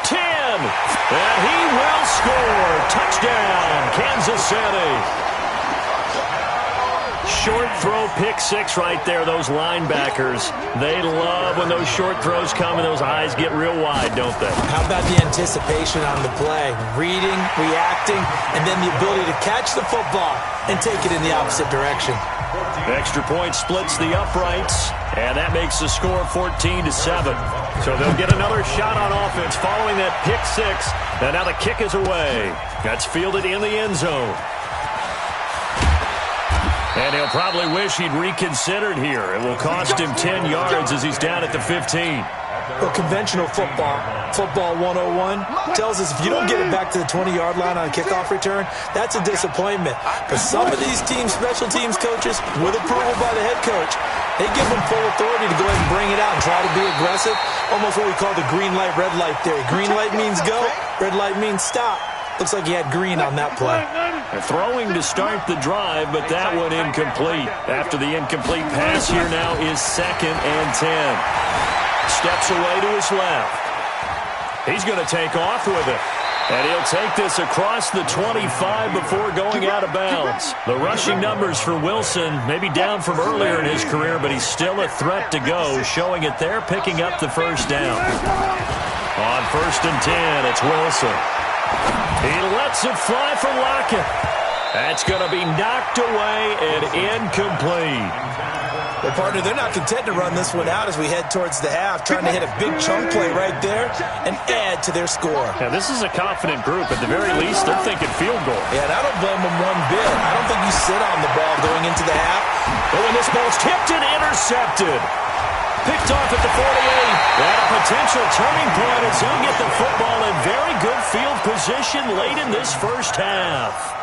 10, and he will score. Touchdown, Kansas City. Short throw, pick 6 right there, those linebackers. They love when those short throws come and those eyes get real wide, don't they? How about the anticipation on the play? Reading, reacting, and then the ability to catch the football and take it in the opposite direction. Extra point splits the uprights, and that makes the score 14-7. So they'll get another shot on offense following that pick 6, and now the kick is away. That's fielded in the end zone. And he'll probably wish he'd reconsidered here. It will cost him 10 yards as he's down at the 15. Well, conventional football 101, tells us if you don't get it back to the 20-yard line on a kickoff return, that's a disappointment. But some of these special teams coaches, with approval by the head coach, they give them full authority to go ahead and bring it out and try to be aggressive. Almost what we call the green light, red light theory. Green light means go, red light means stop. Looks like he had green on that play. Throwing to start the drive, but that one incomplete. After the incomplete pass, here now is 2nd and 10. Steps away to his left. He's going to take off with it. And he'll take this across the 25 before going out of bounds. The rushing numbers for Wilson maybe down from earlier in his career, but he's still a threat to go, showing it there, picking up the first down. On 1st and 10, it's Wilson. He lets it fly for Lockett. That's going to be knocked away and incomplete. Well, partner, they're not content to run this one out as we head towards the half, trying to hit a big chunk play right there and add to their score. Yeah, this is a confident group. At the very least, they're thinking field goal. Yeah, and I don't blame them one bit. I don't think you sit on the ball going into the half. But when this ball's tipped and intercepted. Picked off at the 48. And a potential turning point as he'll get the football in very good field position late in this first half.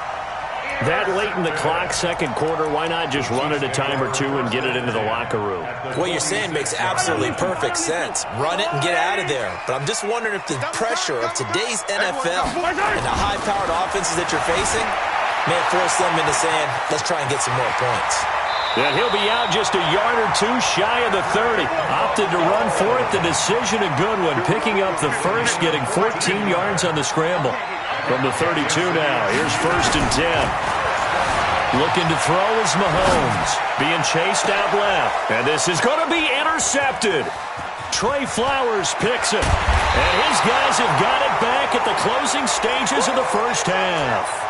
That late in the clock, second quarter, why not just run it a time or two and get it into the locker room? What you're saying makes absolutely perfect sense. Run it and get out of there. But I'm just wondering if the pressure of today's NFL and the high-powered offenses that you're facing may force them into saying, let's try and get some more points. And he'll be out just a yard or two shy of the 30. Opted to run for it. The decision a good one. Picking up the first, getting 14 yards on the scramble. From the 32 now, here's 1st and 10. Looking to throw is Mahomes. Being chased out left. And this is going to be intercepted. Trey Flowers picks it. And his guys have got it back at the closing stages of the first half.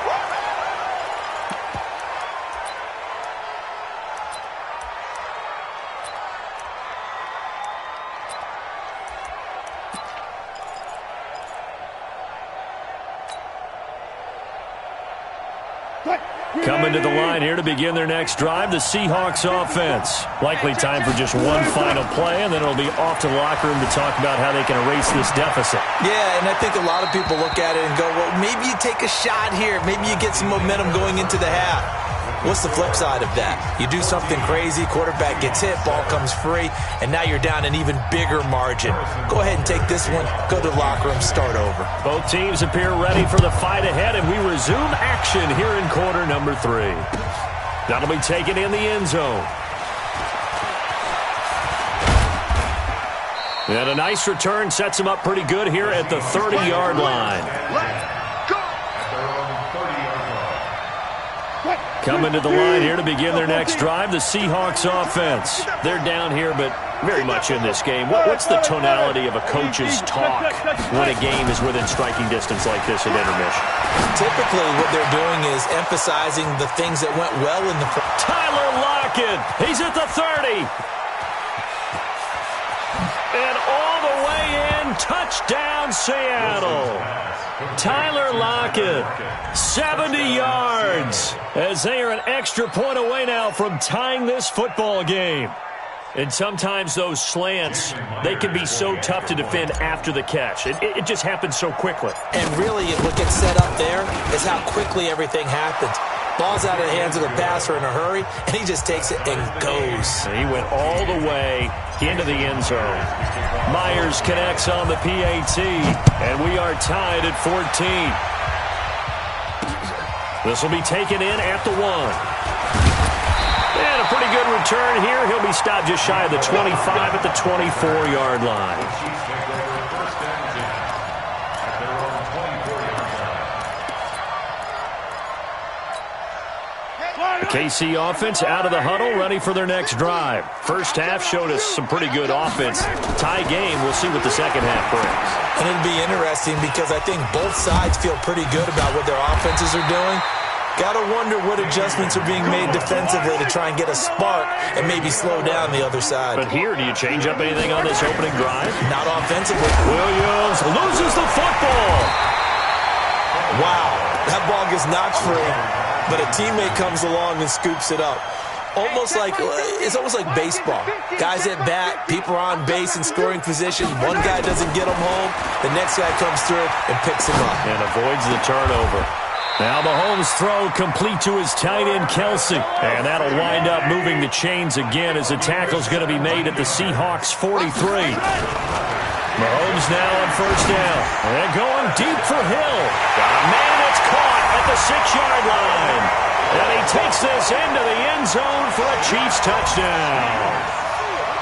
Coming to the line here to begin their next drive, the Seahawks offense. Likely time for just one final play, and then it'll be off to the locker room to talk about how they can erase this deficit. Yeah, and I think a lot of people look at it and go, well, maybe you take a shot here. Maybe you get some momentum going into the half. What's the flip side of that? You do something crazy, quarterback gets hit, ball comes free, and now you're down an even bigger margin. Go ahead and take this one, go to the locker room, start over. Both teams appear ready for the fight ahead, and we resume action here in quarter number 3. That'll be taken in the end zone. And a nice return sets him up pretty good here at the 30-yard line. Coming to the line here to begin their next drive, the Seahawks offense. They're down here, but very much in this game. What's the tonality of a coach's talk when a game is within striking distance like this at intermission? Typically, what they're doing is emphasizing the things that went well in the... Tyler Lockett, he's at the 30. And all the way in, touchdown Seattle. Tyler Lockett, 70 yards, as they are an extra point away now from tying this football game. And sometimes those slants, they can be so tough to defend after the catch. It just happens so quickly. And really, what gets set up there is how quickly everything happens. Ball's out of the hands of the passer in a hurry, and he just takes it and goes. And he went all the way into the end zone. Myers connects on the PAT, and we are tied at 14. This will be taken in at the 1. And a pretty good return here. He'll be stopped just shy of the 25 at the 24-yard line. KC offense out of the huddle, ready for their next drive. First half showed us some pretty good offense. Tie game, we'll see what the second half brings. And it'll be interesting because I think both sides feel pretty good about what their offenses are doing. Got to wonder what adjustments are being made defensively to try and get a spark and maybe slow down the other side. But here, do you change up anything on this opening drive? Not offensively. Williams loses the football. Wow, that ball gets knocked free, but a teammate comes along and scoops it up. It's almost like baseball. Guys at bat, people are on base in scoring position. One guy doesn't get them home. The next guy comes through and picks him up. And avoids the turnover. Now Mahomes' throw complete to his tight end, Kelsey. And that'll wind up moving the chains again as the tackle's going to be made at the Seahawks 43. Mahomes now on first down. And going deep for Hill. Got a man that's caught at the 6-yard line. And he takes this into the end zone for a Chiefs touchdown.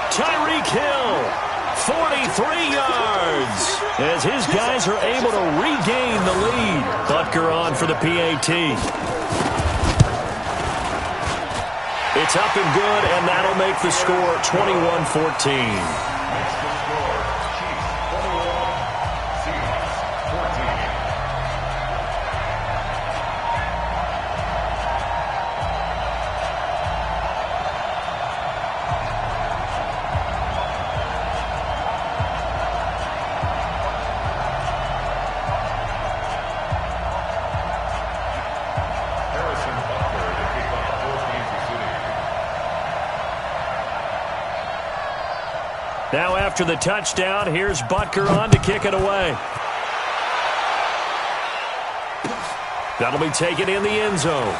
Tyreek Hill, 43 yards, as his guys are able to regain the lead. Butker on for the PAT. It's up and good, and that'll make the score 21-14. Now after the touchdown, here's Butker on to kick it away. That'll be taken in the end zone.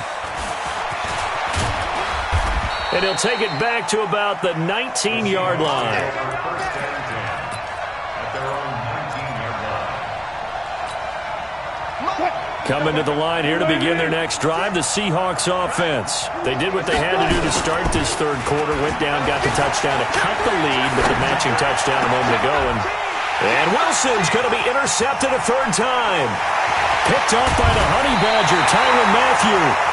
And he'll take it back to about the 19-yard line. Coming to the line here to begin their next drive, the Seahawks offense. They did what they had to do to start this third quarter. Went down, got the touchdown to cut the lead with the matching touchdown a moment ago. And Wilson's going to be intercepted a third time. Picked off by the Honey Badger, Tyrann Mathieu.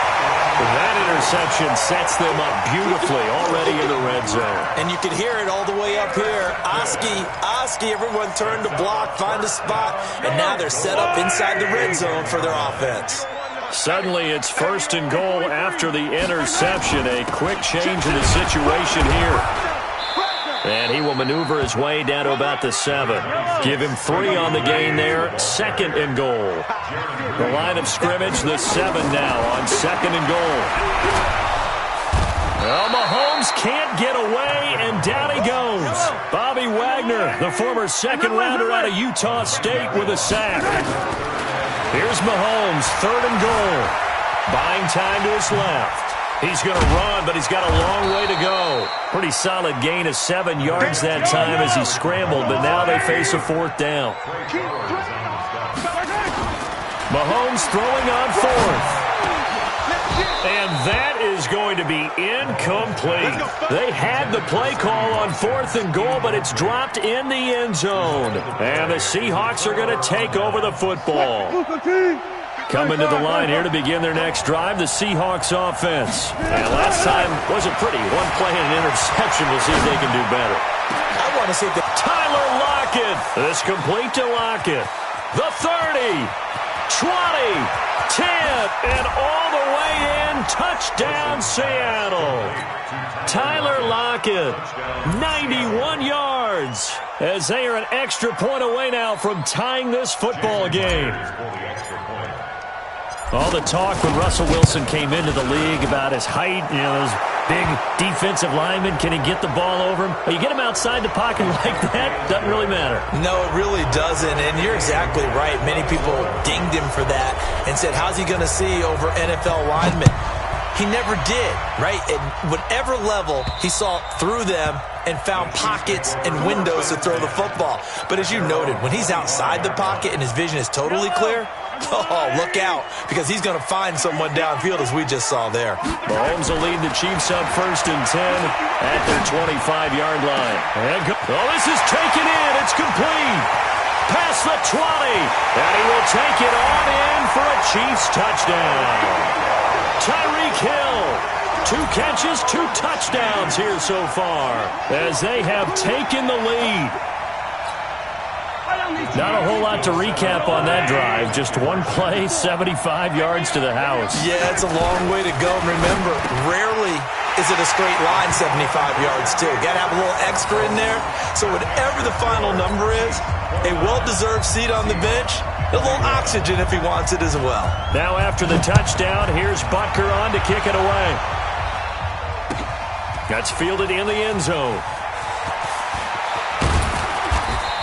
That interception sets them up beautifully already in the red zone. And you can hear it all the way up here. Oski, everyone turned to block, find a spot, and now they're set up inside the red zone for their offense. Suddenly it's 1st and goal after the interception. A quick change in the situation here. And he will maneuver his way down to about the 7. Give him 3 on the gain there. 2nd and goal. The line of scrimmage, the 7 now on 2nd and goal. Well, Mahomes can't get away, and down he goes. Bobby Wagner, the former second-rounder out of Utah State, with a sack. Here's Mahomes, 3rd and goal. Buying time to his left. He's going to run, but he's got a long way to go. Pretty solid gain of 7 yards that time as he scrambled, but now they face a 4th down. Mahomes throwing on 4th. And that is going to be incomplete. They had the play call on 4th and goal, but it's dropped in the end zone. And the Seahawks are going to take over the football. Coming to the line here to begin their next drive, the Seahawks offense. And last time wasn't pretty. 1 play and an interception. We'll see if they can do better. I want to see the Tyler Lockett. This complete to Lockett. The 30, 20, 10, and all the way in. Touchdown, Seattle. Tyler Lockett, 91 yards, as they are an extra point away now from tying this football game. All the talk when Russell Wilson came into the league about his height, those big defensive linemen, can he get the ball over him? You get him outside the pocket like that, doesn't really matter. No, it really doesn't, and you're exactly right. Many people dinged him for that and said, how's he going to see over NFL linemen? He never did, right? At whatever level, he saw through them and found pockets and windows to throw the football. But as you noted, when he's outside the pocket and his vision is totally clear, oh, look out, because he's going to find someone downfield, as we just saw there. Mahomes will lead the Chiefs up 1st and 10 at their 25-yard line. This is taken in. It's complete. Past the 20. And he will take it on in for a Chiefs touchdown. Tyreek Hill, 2 catches, 2 touchdowns here so far, as they have taken the lead. Not a whole lot to recap on that drive. Just 1 play, 75 yards to the house. Yeah, it's a long way to go. And remember, rarely is it a straight line 75 yards, too. Got to have a little extra in there. So whatever the final number is, a well-deserved seat on the bench, a little oxygen if he wants it as well. Now after the touchdown, here's Butker on to kick it away. That's fielded in the end zone.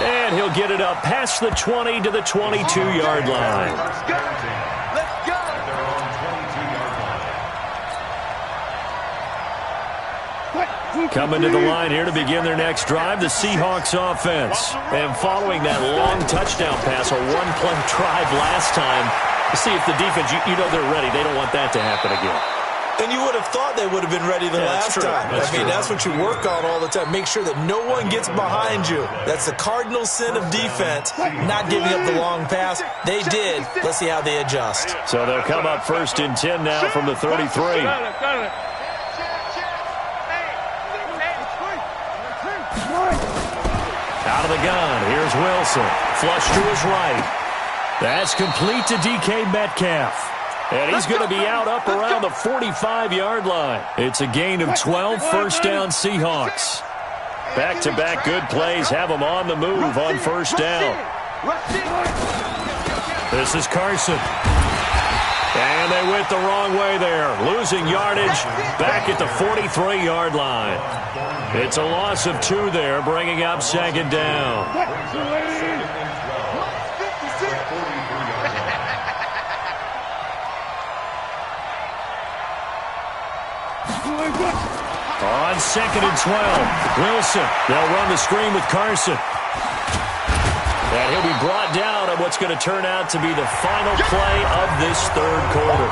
And he'll get it up past the 20 to the 22-yard line. Let's go! Coming to the line here to begin their next drive, the Seahawks offense. And following that long touchdown pass, a 1-play drive last time, to see if the defense, you know they're ready. They don't want that to happen again. And you would have thought they would have been ready the last time. That's what you work on all the time. Make sure that no one gets behind you. That's the cardinal sin of defense, not giving up the long pass. They did. Let's see how they adjust. So they'll come up 1st and 10 now from the 33. Out of the gun, here's Wilson. Flush to his right. That's complete to DK Metcalf. And he's going to be out up around the 45-yard line. It's a gain of 12, 1st down Seahawks. Back-to-back good plays have them on the move on 1st down. This is Carson. And they went the wrong way there, losing yardage back at the 43-yard line. It's a loss of 2 there, bringing up second down. On second and 12, Wilson. They'll run the screen with Carson. And he'll be brought down on what's going to turn out to be the final play of this third quarter.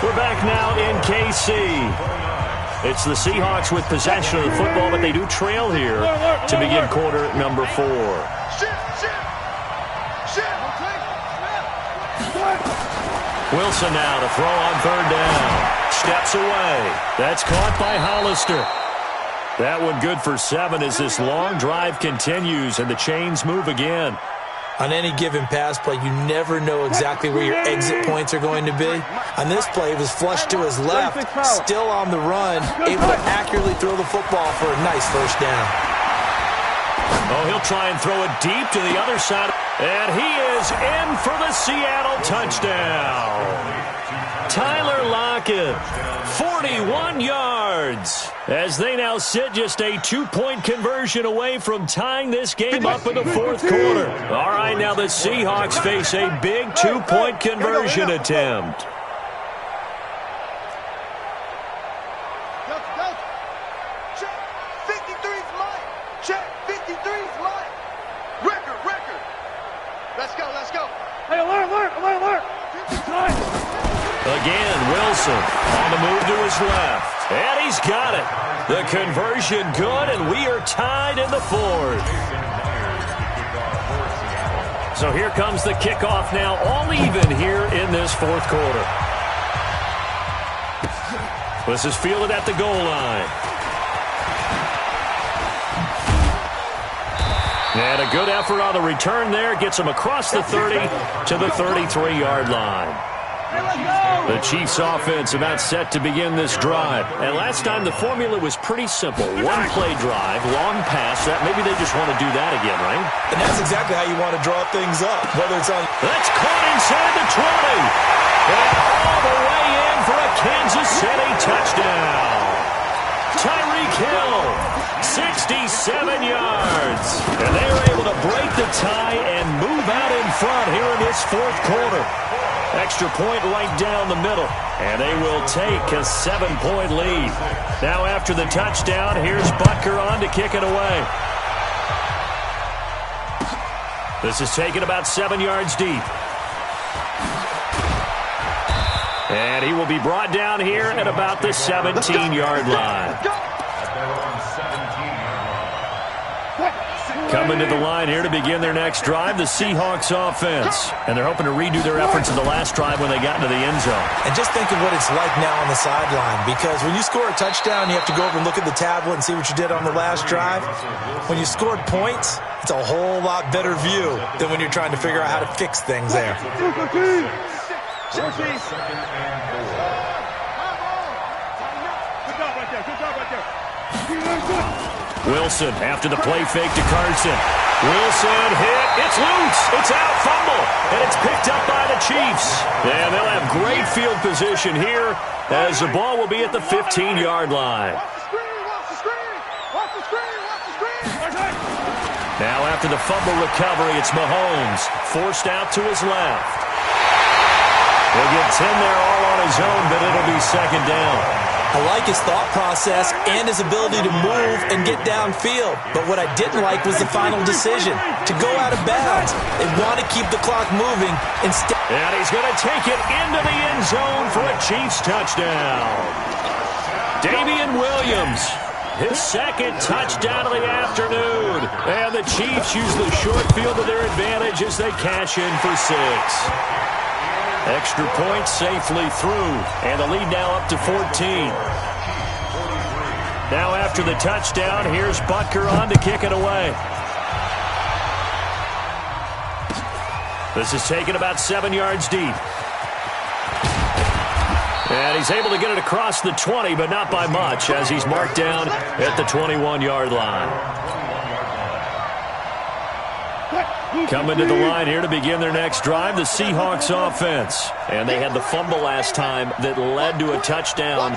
We're back now in KC. It's the Seahawks with possession of the football, but they do trail here to begin quarter number 4. Wilson now to throw on third down. Steps away. That's caught by Hollister. That one good for 7 as this long drive continues and the chains move again. On any given pass play, you never know exactly where your exit points are going to be. On this play, it was flushed to his left, still on the run, able to accurately throw the football for a nice first down. Oh, he'll try and throw it deep to the other side. And he is in for the Seattle touchdown. Tyler Lockett, 41 yards, as they now sit just a 2-point conversion away from tying this game up in the fourth quarter. All right, now the Seahawks face a big 2-point conversion attempt. Check, 53's mine. Check, 53's mine. Record. Let's go. Hey, alert. Again, Wilson on the move to his left. And he's got it. The conversion good, and we are tied in the fourth. So here comes the kickoff now, all even here in this fourth quarter. This is fielded at the goal line. And a good effort on the return there. Gets him across the 30 to the 33-yard line. The Chiefs offense about set to begin this drive. And last time the formula was pretty simple. One-play drive, long pass. That maybe they just want to do that again, right? And that's exactly how you want to draw things up. Whether it's on... That's caught inside the 20. And all the way in for a Kansas City touchdown. Tyreek Hill, 67 yards. And they are able to break the tie and move out in front here in this fourth quarter. Extra point right down the middle. And they will take a 7-point lead. Now after the touchdown, here's Butker on to kick it away. This is taken about 7 yards deep. And he will be brought down here at about the 17-yard line. Coming to the line here to begin their next drive, the Seahawks offense. And they're hoping to redo their efforts in the last drive when they got into the end zone. And just think of what it's like now on the sideline, because when you score a touchdown, you have to go over and look at the tablet and see what you did on the last drive. When you scored points, it's a whole lot better view than when you're trying to figure out how to fix things there. Wilson after the play fake to Carson. Wilson hit. It's loose. It's out. Fumble. And it's picked up by the Chiefs. And they'll have great field position here as the ball will be at the 15-yard line. Now after the fumble recovery, it's Mahomes forced out to his left. He'll get 10 there all on his own, but it'll be second down. I like his thought process and his ability to move and get downfield. But what I didn't like was the final decision to go out of bounds. They want to keep the clock moving instead. And he's going to take it into the end zone for a Chiefs touchdown. Damian Williams, his second touchdown of the afternoon. And the Chiefs use the short field to their advantage as they cash in for 6. Extra point safely through, and the lead now up to 14. Now after the touchdown, here's Butker on to kick it away. This is taken about 7 yards deep. And he's able to get it across the 20, but not by much, as he's marked down at the 21-yard line. Coming to the line here to begin their next drive, the Seahawks offense. And they had the fumble last time that led to a touchdown.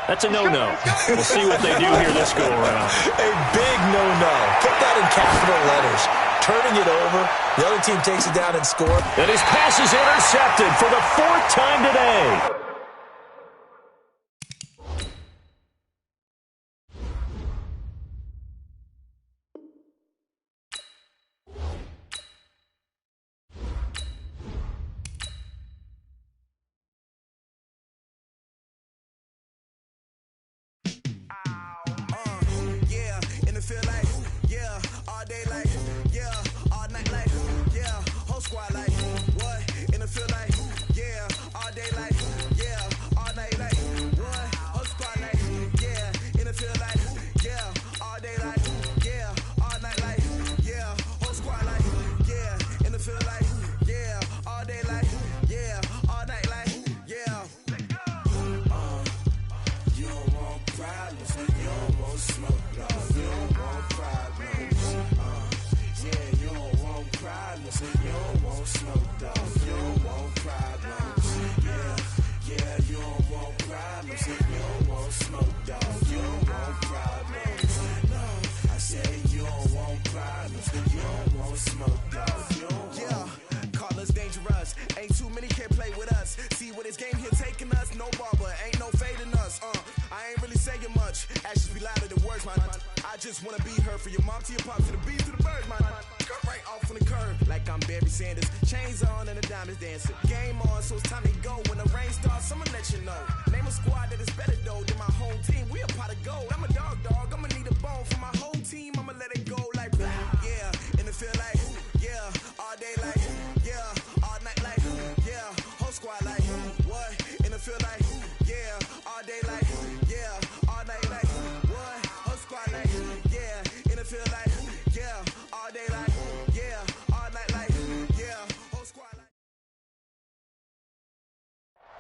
That's a no-no. We'll see what they do here this go-around. A big no-no. Put that in capital letters. Turning it over. The other team takes it down and scores. And his pass is intercepted for the 4th time today.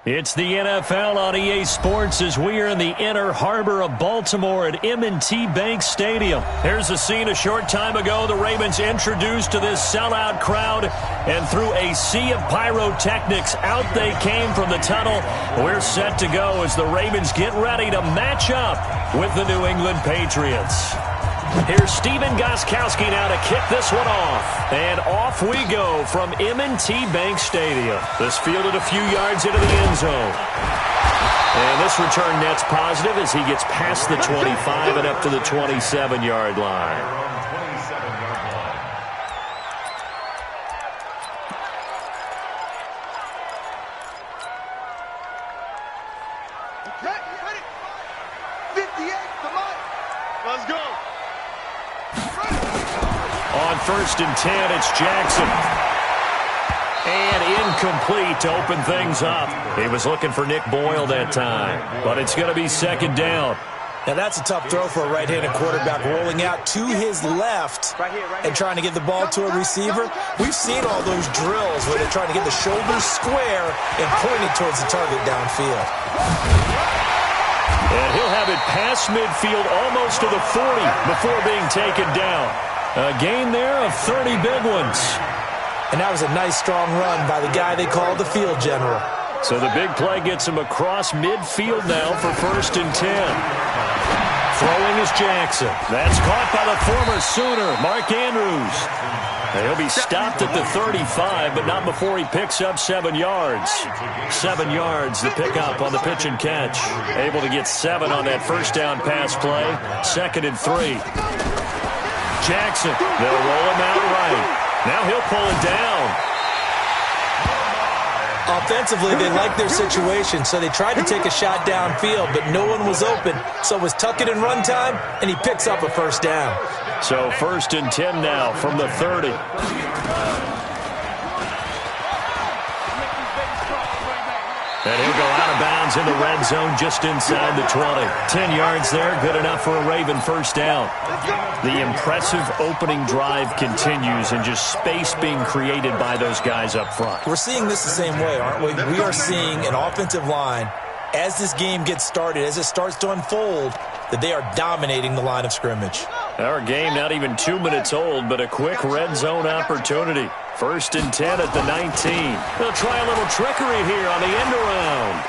It's the NFL on EA Sports as we are in the inner harbor of Baltimore at M&T Bank Stadium. Here's a scene a short time ago. The Ravens introduced to this sellout crowd, and through a sea of pyrotechnics, out they came from the tunnel. We're set to go as the Ravens get ready to match up with the New England Patriots. Here's Steven Gostkowski now to kick this one off. And off we go from M&T Bank Stadium. This fielded a few yards into the end zone. And this return net's positive as he gets past the 25 and up to the 27-yard line. First and 10, it's Jackson. And incomplete to open things up. He was looking for Nick Boyle that time, but it's going to be second down. Now that's a tough throw for a right-handed quarterback, rolling out to his left and trying to get the ball to a receiver. We've seen all those drills where they're trying to get the shoulders square and pointed towards the target downfield. And he'll have it past midfield almost to the 40 before being taken down. A gain there of 30 big ones. And that was a nice, strong run by the guy they called the field general. So the big play gets him across midfield now for first and 10. Throwing is Jackson. That's caught by the former Sooner, Mark Andrews. He'll be stopped at the 35, but not before he picks up 7 yards. 7 yards, the pickup on the pitch and catch. Able to get 7 on that first down pass play. Second and 3. Jackson, they'll roll him out right. Now he'll pull it down. Offensively, they liked their situation, so they tried to take a shot downfield, but no one was open. So it was tuck it in run time, and he picks up a first down. So first and 10 now from the 30. And he'll go out of bounds in the red zone just inside the 20. 10 yards there, good enough for a Raven first down. The impressive opening drive continues and just space being created by those guys up front. We're seeing this the same way, aren't we? We are seeing an offensive line, as this game gets started, as it starts to unfold, that they are dominating the line of scrimmage. Our game not even 2 minutes old, but a quick red zone opportunity. 1st and 10 at the 19. They'll try a little trickery here on the end around.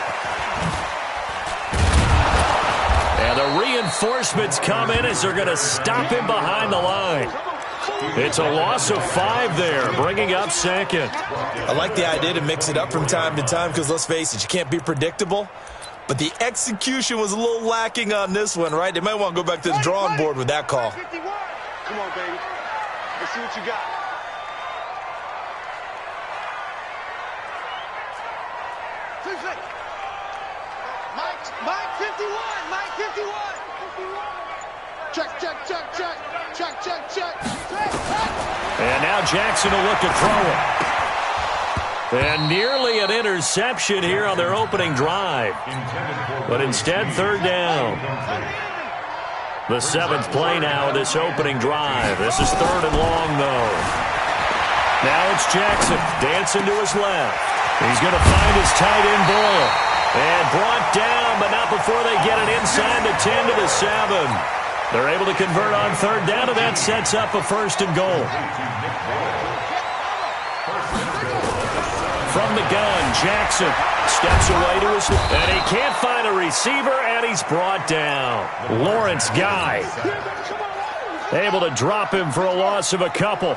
And the reinforcements come in as they're going to stop him behind the line. It's a loss of 5 there, bringing up 2nd. I like the idea to mix it up from time to time because, let's face it, you can't be predictable. But the execution was a little lacking on this one, right? They might want to go back to the drawing board with that call. Come on, baby. Let's see what you got. Mike 51. Mike 51. Check. And now Jackson will look to throw it. And nearly an interception here on their opening drive. But instead, 3rd down. The 7th play now of this opening drive. This is 3rd and long, though. Now it's Jackson dancing to his left. He's going to find his tight end Bull. And brought down, but not before they get it inside the 10 to the 7. They're able to convert on 3rd down, and that sets up a 1st and goal. From the gun, Jackson steps away to his left. And he can't find a receiver, and he's brought down. Lawrence Guy able to drop him for a loss of a couple.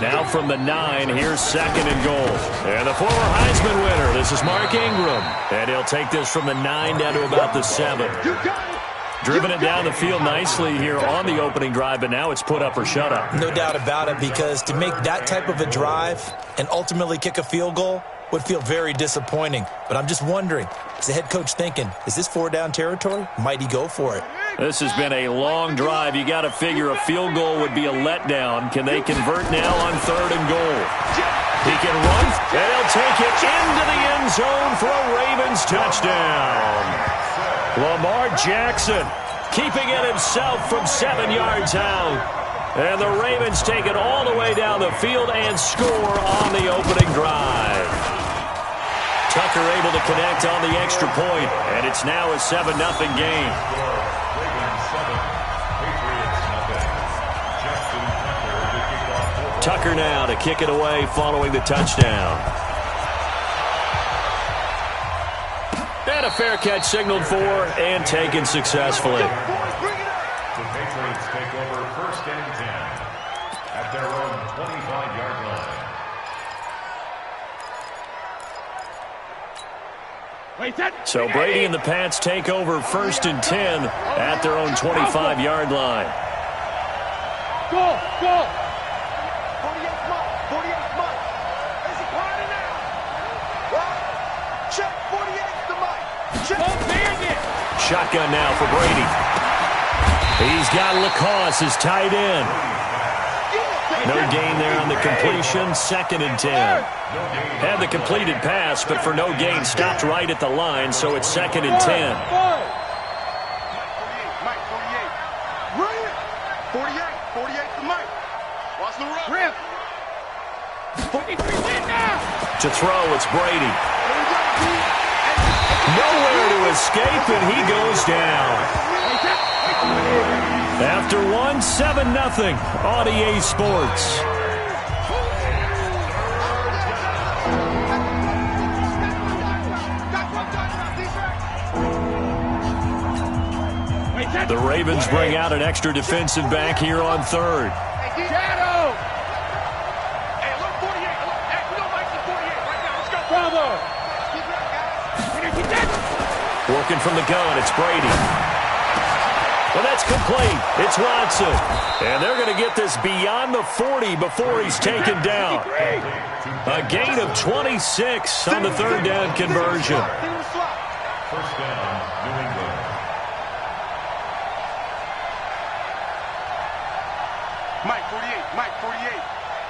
Now from the 9, here's 2nd and goal. And the former Heisman winner, this is Mark Ingram. And he'll take this from the 9 down to about the 7. Driven it down the field nicely here on the opening drive, but now it's put up or shut up. No doubt about it, because to make that type of a drive and ultimately kick a field goal would feel very disappointing. But I'm just wondering, is the head coach thinking, is this 4-down territory? Might he go for it? This has been a long drive. You got to figure a field goal would be a letdown. Can they convert now on 3rd and goal? He can run, and he'll take it into the end zone for a Ravens touchdown. Lamar Jackson keeping it himself from 7 yards out. And the Ravens take it all the way down the field and score on the opening drive. Tucker able to connect on the extra point, and it's now a 7-0 game. Tucker now to kick it away following the touchdown. And a fair catch signaled for and taken successfully. The Patriots take over 1st and 10 at their own 25-yard line. So Brady and the Pats take over 1st and 10 at their own 25-yard line. Go! 48 Mike. Is he party now? What? Check 48 to Mike. Shotgun now for Brady. He's got Lacoste as tight end. No gain there on the completion. 2nd and 10. Had the completed pass, but for no gain, stopped right at the line, so it's 2nd and 10. Mike, 48. 48 to Mike. Watch the run. To throw, it's Brady. Nowhere to escape, and he goes down. After 7-0 on EA Sports. The Ravens bring out an extra defensive back here on 3rd. Shadow! Hey, look, 48. Hey, we don't like the 48 right now. Let's go. Bravo! Working from the gun, it's Brady. Well, that's complete. It's Watson. And they're going to get this beyond the 40 before he's taken down. A gain of 26 on the 3rd down conversion. 1st down, New England. Mike, 48.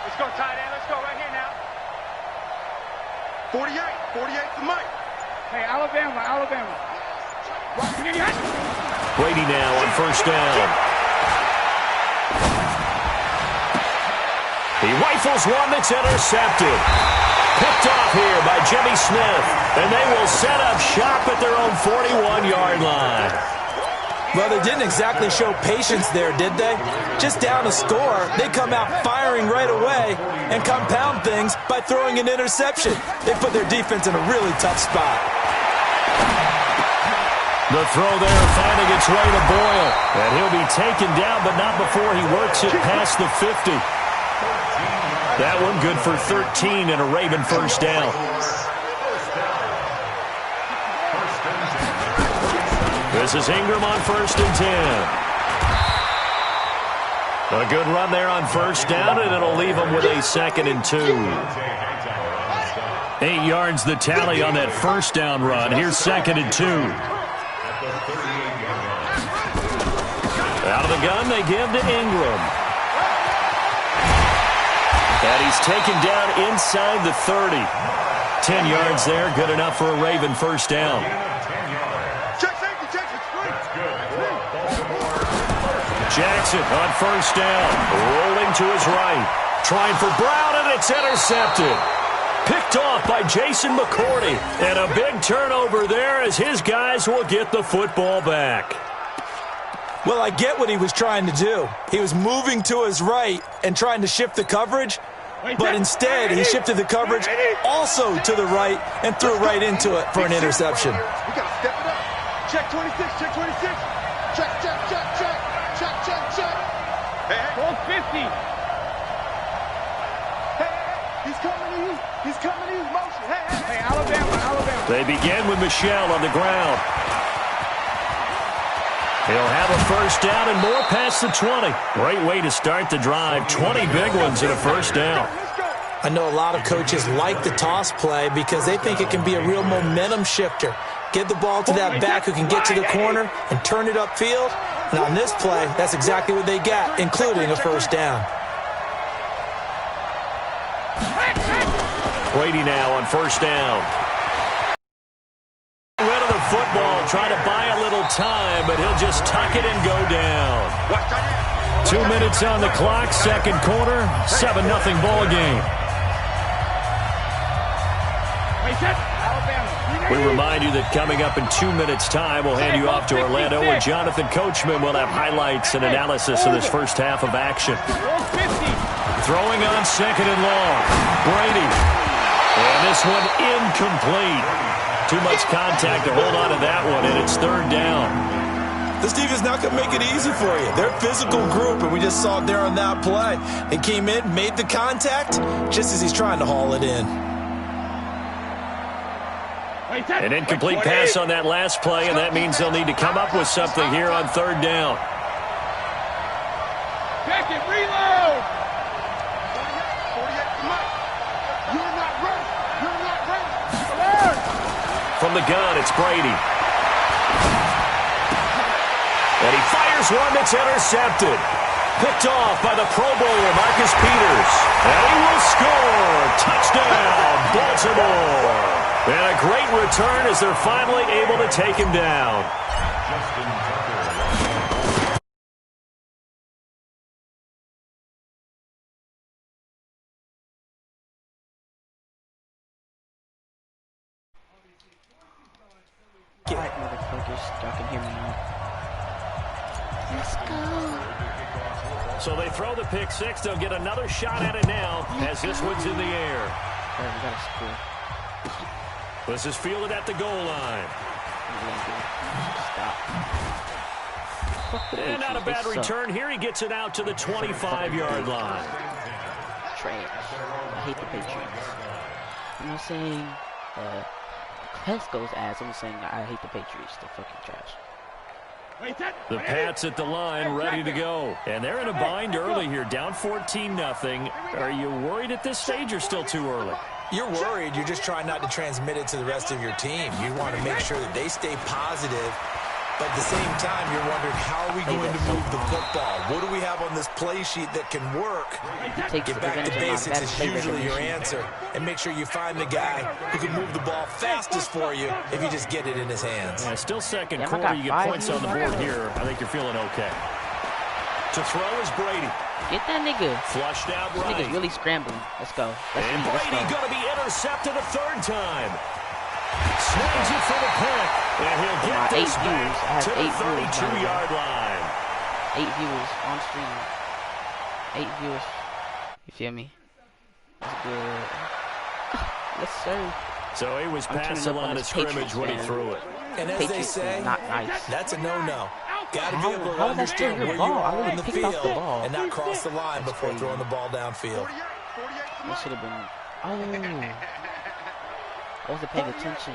Let's go, tight end. Let's go right here now. 48 to Mike. Hey, Alabama. Brady now on 1st down. He rifles one that's intercepted. Picked off here by Jimmy Smith. And they will set up shop at their own 41-yard line. Well, they didn't exactly show patience there, did they? Just down a score, they come out firing right away and compound things by throwing an interception. They put their defense in a really tough spot. The throw there finding its way to Boyle. And he'll be taken down, but not before he works it past the 50. That one good for 13 and a Raven first down. This is Ingram on 1st and 10. A good run there on first down, and it'll leave him with a 2nd and 2. 8 yards the tally on that first down run. Here's 2nd and 2. Out of the gun, they give to Ingram. And he's taken down inside the 30. 10 yards there, good enough for a Raven first down. Jackson on first down, rolling to his right. Trying for Brown, and it's intercepted. Picked off by Jason McCourty. And a big turnover there as his guys will get the football back. Well, I get what he was trying to do. He was moving to his right and trying to shift the coverage, but instead he shifted the coverage also to the right and threw right into it for an interception. We got to step it up. Check 26, check 26. Check, check, check, check. Check, check, check. Hey, hold 50. Hey, he's coming to you. He's coming to you. Motion. Hey, Alabama, Alabama. They begin with Michelle on the ground. He'll have a first down and more past the 20. Great way to start the drive. 20 big ones in a first down. I know a lot of coaches like the toss play because they think it can be a real momentum shifter. Give the ball to that back who can get to the corner and turn it upfield. And on this play, that's exactly what they got, including a first down. Brady now on first down. Rid of the football, trying to buy a little time, but he'll just tuck it and go down. 2 minutes on the clock, second quarter, 7-0 ball game. We remind you that coming up in 2 minutes' time, we'll hand you off to Orlando, where Jonathan Coachman will have highlights and analysis of this first half of action. Throwing on 2nd and long. Brady. And this one incomplete. Too much contact to hold on to that one, and it's 3rd down. This defense not going to make it easy for you. They're a physical group, and we just saw it there on that play. They came in, made the contact, just as he's trying to haul it in. An incomplete pass on that last play, and that means they'll need to come up with something here on 3rd down. Check it, reload! 48, come on. You're not ready. You're not ready. From the gun, it's Brady. And he fires one that's intercepted. Picked off by the Pro Bowler, Marcus Peters. And he will score. Touchdown, Baltimore. And a great return as they're finally able to take him down. All right, motherfuckers, y'all can hear me now. Let's go. So they throw the pick six. They'll get another shot at it now as this one's in the air. All right, we got to score. This is fielded at the goal line. Stop. And not a bad return. Here he gets it out to the 25-yard line. Trash. I hate the Patriots. I'm not saying Pesco's ass. I'm saying I hate the Patriots. They're fucking trash. The Pats at the line, ready to go. And they're in a bind early here, down 14-0. Are you worried at this stage or still too early? You're worried. You're just trying not to transmit it to the rest of your team. You want to make sure that they stay positive. But at the same time, you're wondering, how are we going to move the football? What do we have on this play sheet that can work? Get back to basics is usually your answer. And make sure you find the guy who can move the ball fastest for you if you just get it in his hands. Yeah, still second quarter. You get points on the board here. I think you're feeling okay. To throw is Brady. Get that nigga. Flushed out right. This nigga's really scrambling. Let's go. And Brady going to be intercepted a 3rd time. Snags it for the pick. And he'll get this back to the 32-yard line. 8 viewers on stream. 8 viewers. You feel me? That's good. Yes, sir. So he was past the line of scrimmage when he threw it. And as they say, not nice. That's a no-no. Got to be able to How understand where you are in the field ball. and not cross the line before throwing the ball downfield. That should have been. Oh. I wasn't paying attention.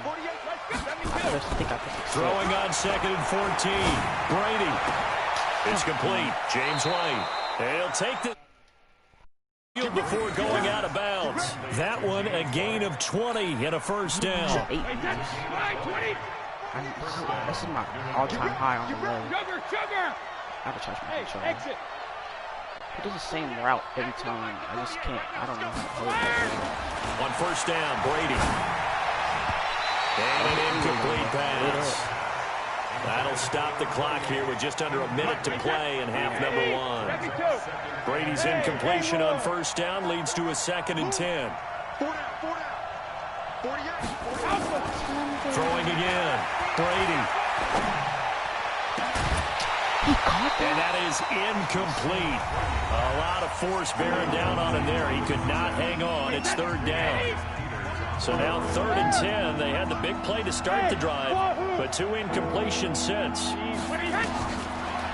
Throwing on 2nd and 14. Brady. It's complete. James White. He'll take the field before going out of bounds. That one a gain of 20 and a first down. This is my all-time high on the leg. I have to charge my control. He does the same route every time. I just can't. I don't know how to hold it. On first down, Brady. And an incomplete pass. That'll stop the clock here with just under a minute to play in half number 1. Brady's incompletion on first down leads to a 2nd and 10. Throwing again. Brady. And that is incomplete. A lot of force bearing down on him there. He could not hang on. It's 3rd down. So now 3rd and 10. They had the big play to start the drive, but 2 incompletions since.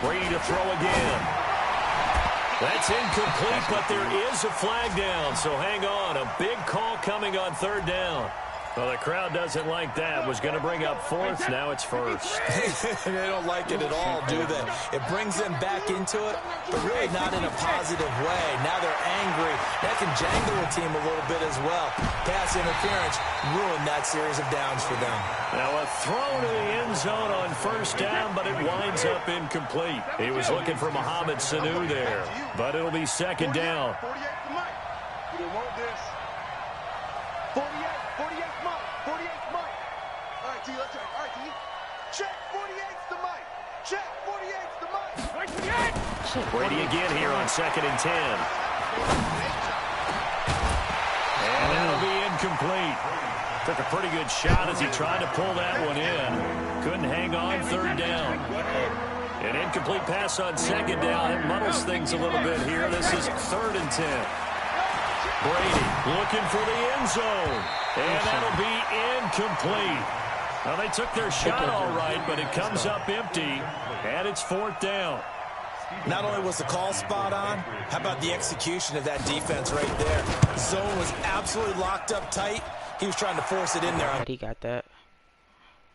Brady to throw again. That's incomplete, but there is a flag down, so hang on. A big call coming on 3rd down. Well, the crowd doesn't like that. Was going to bring up 4th. Now it's 1st. They don't like it at all, do they? It brings them back into it, but really not in a positive way. Now they're angry. That can jangle the team a little bit as well. Pass interference ruined that series of downs for them. Now a throw to the end zone on first down, but it winds up incomplete. He was looking for Mohamed Sanu there, but it'll be 2nd down. 48's Mike. All right, T, let's try. All right, T. Check, 48's the Mike. Check, 48's the Mike. Brady again here on 2nd and 10. And that'll be incomplete. Took a pretty good shot as he tried to pull that one in. Couldn't hang on, 3rd down. An incomplete pass on 2nd down. It muddles things a little bit here. This is 3rd and 10. Brady looking for the end zone. And that'll be incomplete. Well, they took their shot all right, but it comes up empty. And it's 4th down. Not only was the call spot on, how about the execution of that defense right there? Zone was absolutely locked up tight. He was trying to force it in there. He got that.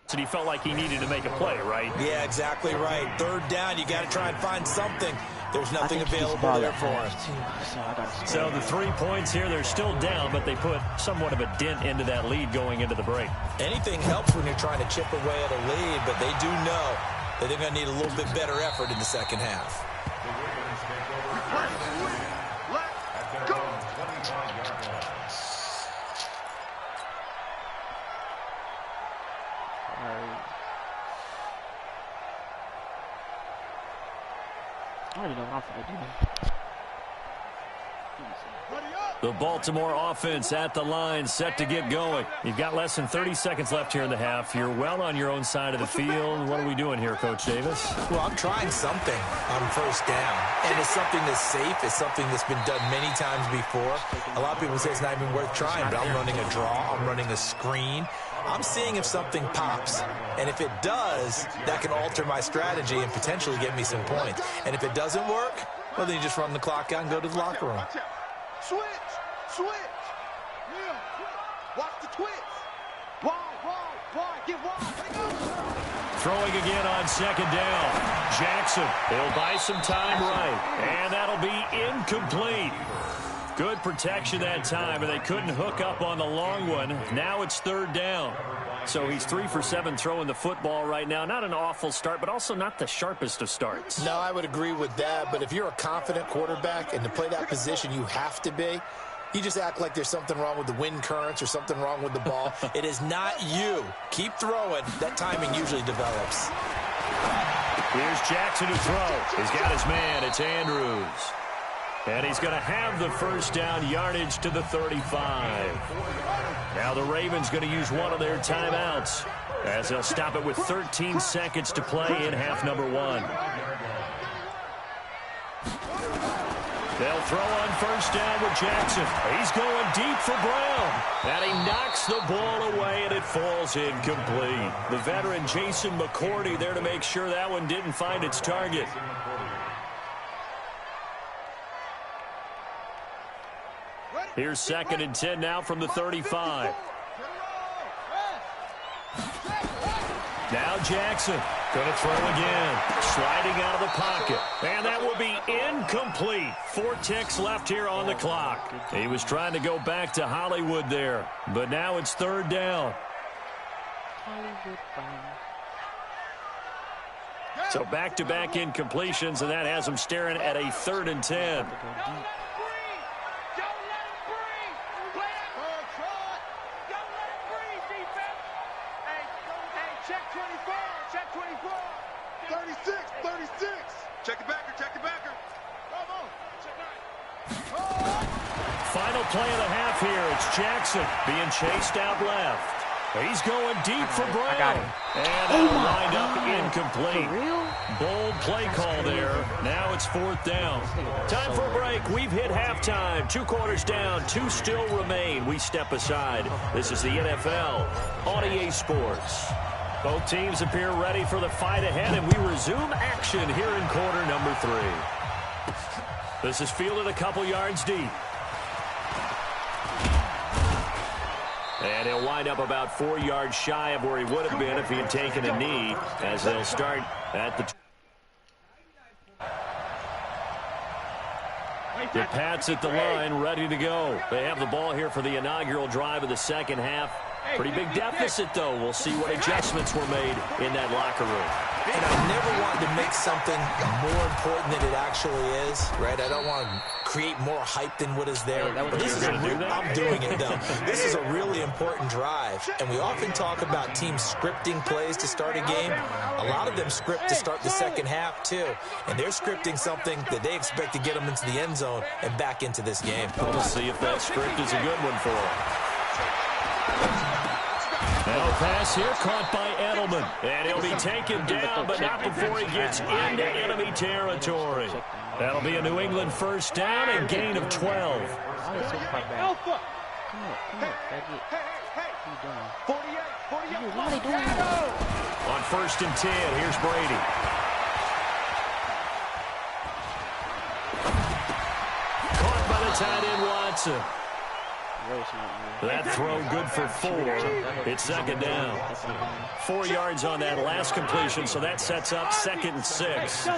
So he felt like he needed to make a play, right? Yeah, exactly right. 3rd down, you got to try and find something. There's nothing available there for him. So the 3 points here, they're still down, but they put somewhat of a dent into that lead going into the break. Anything helps when you're trying to chip away at a lead, but they do know that they're going to need a little bit better effort in the second half. I already know what I'm going to do. The Baltimore offense at the line, set to get going. You've got less than 30 seconds left here in the half. You're well on your own side of the field. What are we doing here, Coach Davis? Well, I'm trying something on first down. And it's something that's safe. It's something that's been done many times before. A lot of people say it's not even worth trying, but I'm running a draw. I'm running a screen. I'm seeing if something pops. And if it does, that can alter my strategy and potentially get me some points. And if it doesn't work, well, then you just run the clock out and go to the locker room. Switch. Yeah. Watch the twitch. Wide. Get wide. Throwing again on 2nd down. Jackson, he'll buy some time right. And that'll be incomplete. Good protection that time, and they couldn't hook up on the long one. Now it's 3rd down. So he's 3 for 7 throwing the football right now. Not an awful start, but also not the sharpest of starts. No, I would agree with that. But if you're a confident quarterback and to play that position, you have to be. You just act like there's something wrong with the wind currents or something wrong with the ball. It is not you. Keep throwing. That timing usually develops. Here's Jackson to throw. He's got his man. It's Andrews. And he's going to have the first down, yardage to the 35. Now the Ravens going to use one of their timeouts as they'll stop it with 13 seconds to play in half number 1. They'll throw on first down with Jackson. He's going deep for Brown. And he knocks the ball away, and it falls incomplete. The veteran Jason McCourty there to make sure that one didn't find its target. Here's 2nd and 10 now from the 35. Now Jackson going to throw again. Sliding out of the pocket. And that will be incomplete. 4 ticks left here on the clock. He was trying to go back to Hollywood there. But now it's 3rd down. So back-to-back incompletions, and that has him staring at a 3rd and 10. Final play of the half here. It's Jackson being chased out left. He's going deep for Brown. I got him. And that'll wind up incomplete. Bold play call there. Now it's 4th down. Time for a break. We've hit halftime. 2 quarters down. 2 still remain. We step aside. This is the NFL on EA Sports. Both teams appear ready for the fight ahead, and we resume action here in quarter number 3. This is fielded a couple yards deep. And he'll wind up about 4 yards shy of where he would have been if he had taken a knee, as they'll start at the... The Pats at the line, ready to go. They have the ball here for the inaugural drive of the second half. Pretty big deficit, though. We'll see what adjustments were made in that locker room. And I never wanted to make something more important than it actually is, right? I don't want to create more hype than what is there. But this is I'm doing it, though. This is a really important drive. And we often talk about teams scripting plays to start a game. A lot of them script to start the second half, too. And they're scripting something that they expect to get them into the end zone and back into this game. We'll see if that script is a good one for them. Now a pass here caught by Edelman. And he'll be taken down, but not before he gets into enemy territory. That'll be a New England first down and gain of 12. Come on, faggot. What are they doing? On 1st and 10, here's Brady. Caught by the tight end Watson. That throw good for 4. It's 2nd down. 4 yards on that last completion, so that sets up 2nd and 6.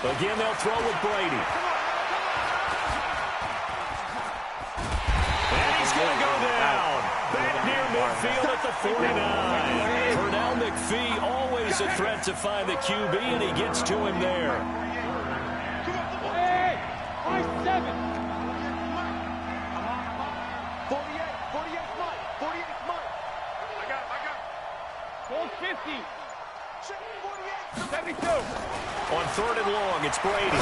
Again, they'll throw with Brady. And he's going to go down. Back near midfield at the 49. Pernell McPhee, always a threat to find the QB, and he gets to him there. 7. 48 Mike. 48 Mike. I got 450. 72. On 3rd and long, it's Brady.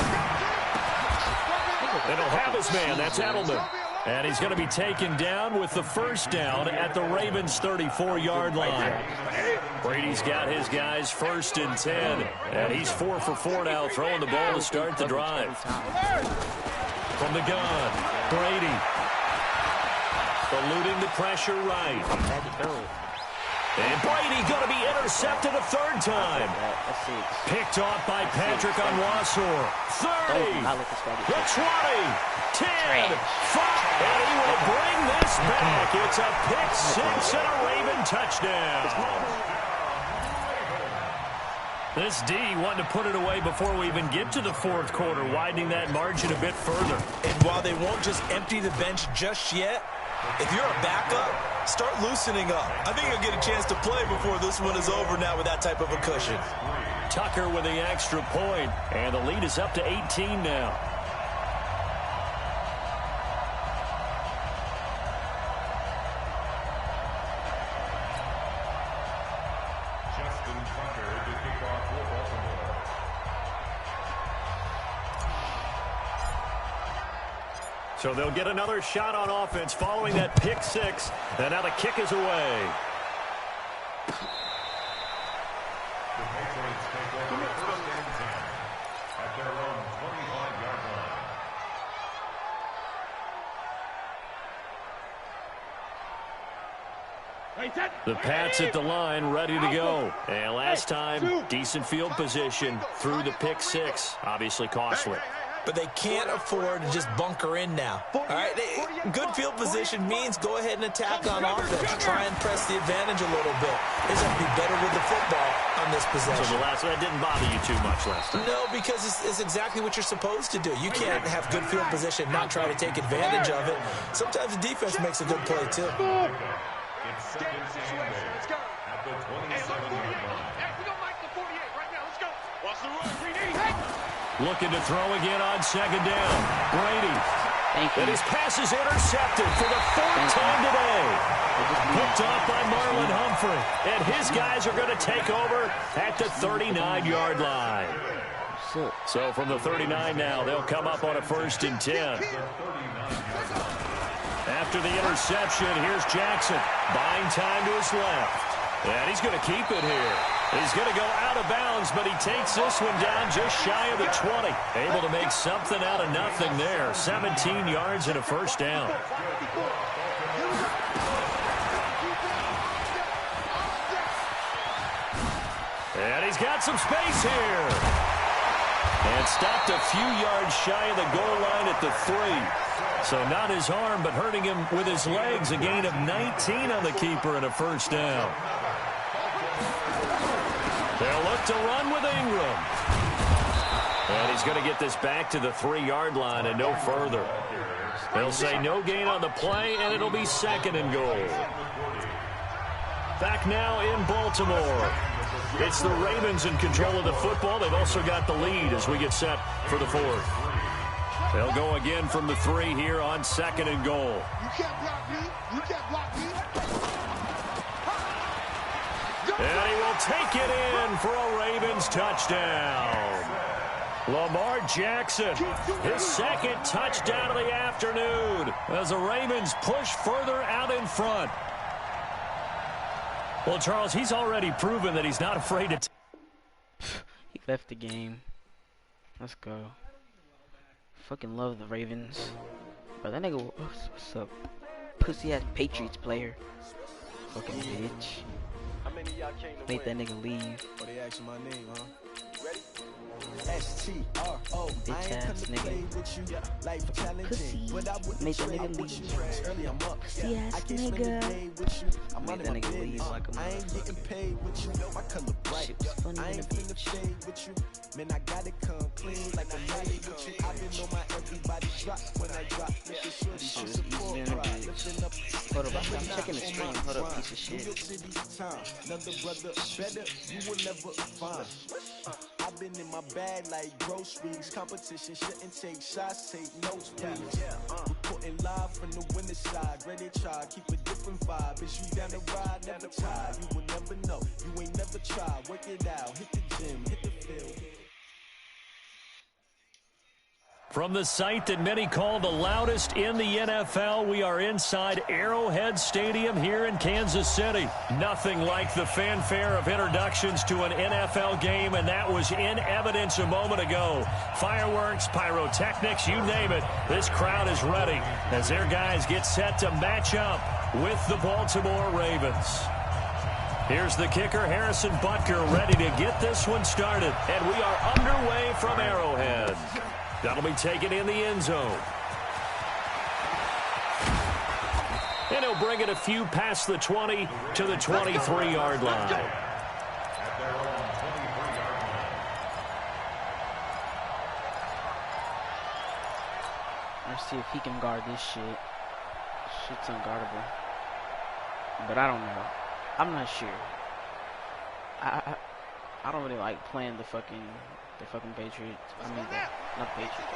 And he'll have his man. That's Edelman. And he's going to be taken down with the first down at the Ravens' 34-yard line. Brady's got his guys 1st and 10. And he's 4 for 4 now, throwing the ball to start the drive. From the gun, Brady. Eluding the pressure right. And Brady going to be intercepted a 3rd time. Picked off by Patrick on Wassor. 30, the 20, 10, 5, and he will bring this back. It's a pick 6 and a Raven touchdown. This D wanting to put it away before we even get to the 4th quarter, widening that margin a bit further. And while they won't just empty the bench just yet, if you're a backup, start loosening up. I think you'll get a chance to play before this one is over now with that type of a cushion. Tucker with the extra point, and the lead is up to 18 now. So they'll get another shot on offense following that pick six. And now the kick is away. The Patriots take over first and 10 at their own 25-yard line. The Pats at the line, ready to go. And last time, decent field position through the pick six. Obviously costly. But they can't afford to just bunker in now. All right, good field position means go ahead and attack on offense. Try and press the advantage a little bit. They just have to be better with the football on this possession. So the last one didn't bother you too much last time? No, because it's exactly what you're supposed to do. You can't have good field position, not try to take advantage of it. Sometimes the defense makes a good play, too. It's second and 8 at the 27-yard line. We don't like the 48 right now. Let's go. Watch the run. We need. Looking to throw again on second down. Brady. And his pass is intercepted for the fourth time today. Picked off by Marlon Humphrey. And his guys are going to take over at the 39-yard line. So from the 39 now, they'll come up on a 1st and 10. After the interception, here's Jackson. Buying time to his left. And he's going to keep it here. He's going to go out of bounds, but he takes this one down just shy of the 20. Able to make something out of nothing there. 17 yards and a 1st down. And he's got some space here. And stopped a few yards shy of the goal line at the 3. So not his arm, but hurting him with his legs. A gain of 19 on the keeper and a 1st down. They'll look to run with Ingram. And he's going to get this back to the 3-yard line and no further. They'll say no gain on the play, and it'll be 2nd and goal. Back now in Baltimore. It's the Ravens in control of the football. They've also got the lead as we get set for the 4th. They'll go again from the 3 here on 2nd and goal. You can't block me. You can't block me. And he will take it in for a Ravens touchdown. Lamar Jackson, his 2nd touchdown of the afternoon as the Ravens push further out in front. Well, Charles, he's already proven that he's not afraid to... He left the game. Let's go. Fucking love the Ravens. But that nigga, what's up? Pussy-ass Patriots player. Fucking bitch. Made that nigga leave. Oh, they asking my name, huh? Ready? S-T-R-O. Bitch ass nigga. Pussy. Made that nigga leave. Pussy ass nigga. Made that nigga leave like a motherfucker. Shit was funny in a bitch. Man, I gotta come clean like a lady with you. I've been on my everybody drop when I drop. Shit was easy in a bitch. Hold up, I'm checking the stream. Hold up, piece of shit. Another brother better, you will never find. I've been in my bag like groceries. Competition shouldn't take shots, take notes, please. Reporting live from the winter side. Ready to try, keep a different vibe. Is you down the ride, never tired. You will never know, you ain't never tried. Work it out, hit the gym, hit the field. From the site that many call the loudest in the NFL, we are inside Arrowhead Stadium here in Kansas City. Nothing like the fanfare of introductions to an NFL game, and that was in evidence a moment ago. Fireworks, pyrotechnics, you name it. This crowd is ready as their guys get set to match up with the Baltimore Ravens. Here's the kicker, Harrison Butker, ready to get this one started. And we are underway from Arrowhead. That'll be taken in the end zone. And he'll bring it a few past the 20 to the 23-yard line. Let's see if he can guard this shit. Shit's unguardable. But I don't know. I'm not sure. I don't really like playing the fucking Patriots. I mean, not Patriots.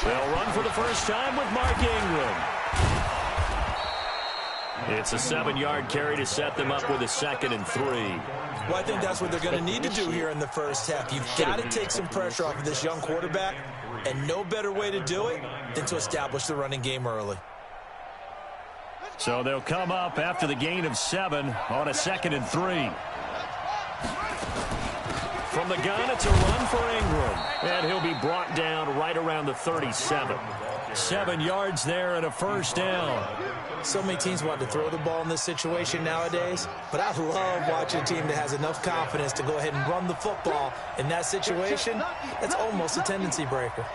They'll run for the first time with Mark Ingram. It's a 7-yard carry to set them up with a 2nd and 3. Well, I think that's what they're going to need to do here in the first half. You've got to take some pressure off of this young quarterback, and no better way to do it than to establish the running game early. So they'll come up after the gain of 7 on a 2nd and 3. From the gun, it's a run for Ingram, and he'll be brought down right around the 37. 7 yards there and a first down. So many teams want to throw the ball in this situation nowadays, but I love watching a team that has enough confidence to go ahead and run the football in that situation. That's almost a tendency breaker.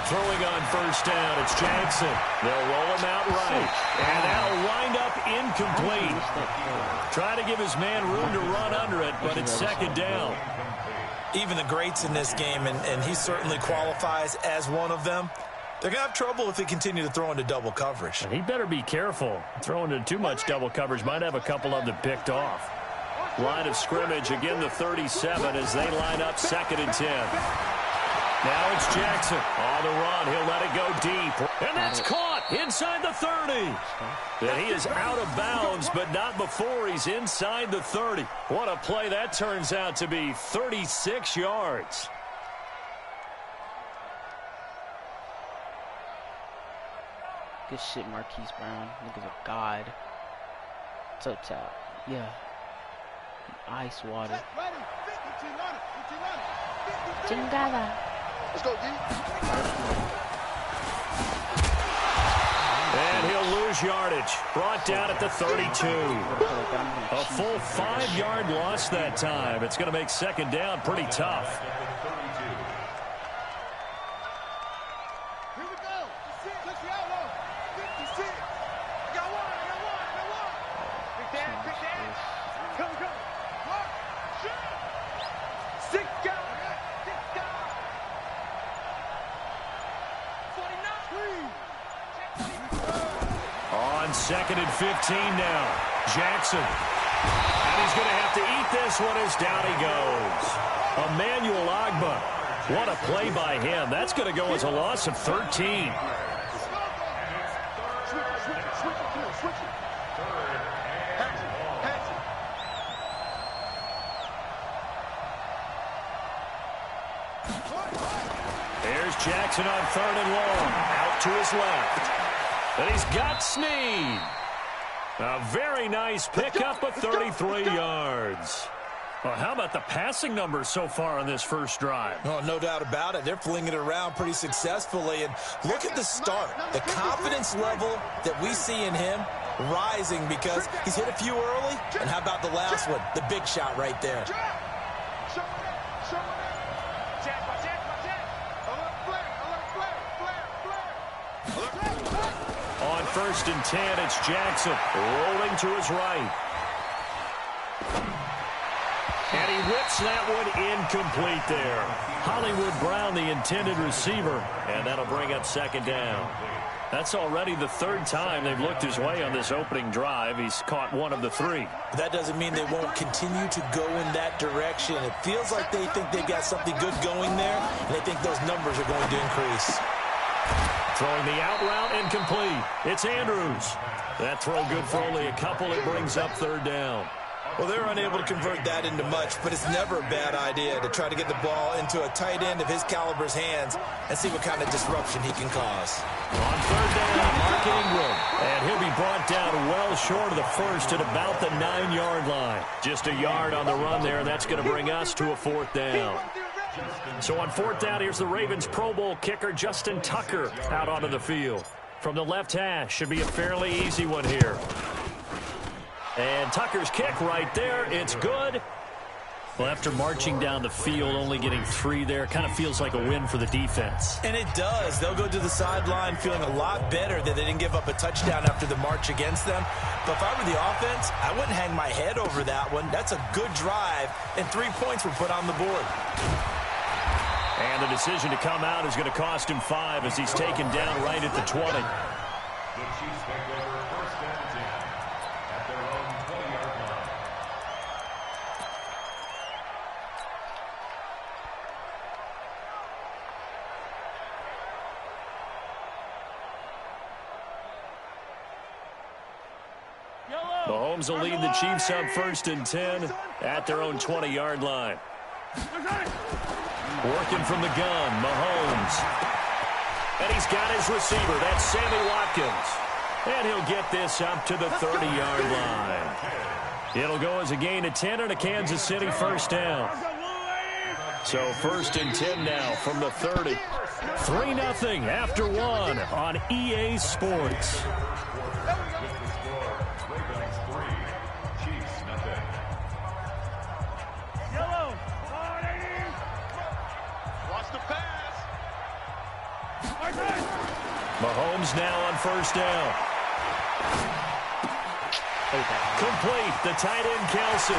Throwing on first down, it's Jackson. They'll roll him out right, and that'll wind up incomplete. Try to give his man room to run under it, but it's 2nd down. Even the greats in this game, and he certainly qualifies as one of them, they're going to have trouble if they continue to throw into double coverage. And he better be careful. Throwing into too much double coverage might have a couple of them picked off. Line of scrimmage, again the 37 as they line up 2nd and 10. Now it's Jackson on the run. He'll let it go deep. And that's caught inside the 30. And he is out of bounds, but not before he's inside the 30. What a play that turns out to be. 36 yards. Good shit, Marquise Brown. Nigga's a god. Toe tap. Yeah. Ice water. Chingada. Let's go, D. And he'll lose yardage. Brought down at the 32. A full 5-yard loss that time. It's going to make 2nd down pretty tough. Here we go. 56. Out low. 56. I got one. Big Dan. Come. What? Shoot. 6 guys. On 2nd and 15 now. Jackson. And he's going to have to eat this one as down he goes. Emmanuel Agba. What a play by him. That's going to go as a loss of 13. There's Jackson on 3rd and long. Out to his left. And he's got Snead. A very nice pickup of 33 yards. Well, how about the passing numbers so far on this first drive? Oh, no doubt about it. They're flinging it around pretty successfully. And look at the start. The confidence level that we see in him rising because he's hit a few early. And how about the last one? The big shot right there. On 1st and 10, it's Jackson rolling to his right. And he whips that one incomplete there. Hollywood Brown, the intended receiver, and that'll bring up 2nd down. That's already the 3rd time they've looked his way on this opening drive. He's caught 1 of the 3. But that doesn't mean they won't continue to go in that direction. It feels like they think they've got something good going there, and they think those numbers are going to increase. Throwing the out route incomplete. It's Andrews. That throw good for only a couple. It brings up 3rd down. Well, they're unable to convert that into much, but it's never a bad idea to try to get the ball into a tight end of his caliber's hands and see what kind of disruption he can cause. On 3rd down, Mark Ingram. And he'll be brought down well short of the first at about the 9-yard line. Just a yard on the run there, and that's going to bring us to a 4th down. So on 4th down, here's the Ravens Pro Bowl kicker Justin Tucker out onto the field. From the left hash, should be a fairly easy one here. And Tucker's kick right there, it's good. Well, after marching down the field, only getting 3 there, kind of feels like a win for the defense. And it does. They'll go to the sideline feeling a lot better that they didn't give up a touchdown after the march against them. But if I were the offense, I wouldn't hang my head over that one. That's a good drive, and 3 points were put on the board. And the decision to come out is going to cost him 5 as he's taken down right at the 20. The Chiefs take over 1st and 10 at their own 20-yard line. Mahomes will lead the Chiefs up 1st and 10 at their own 20-yard line. Working from the gun, Mahomes. And he's got his receiver. That's Sammy Watkins. And he'll get this up to the 30-yard line. It'll go as a gain of 10 and a Kansas City first down. So 1st and 10 now from the 30. 3-0 after 1 on EA Sports. Mahomes now on 1st down. Complete, the tight end Kelsey.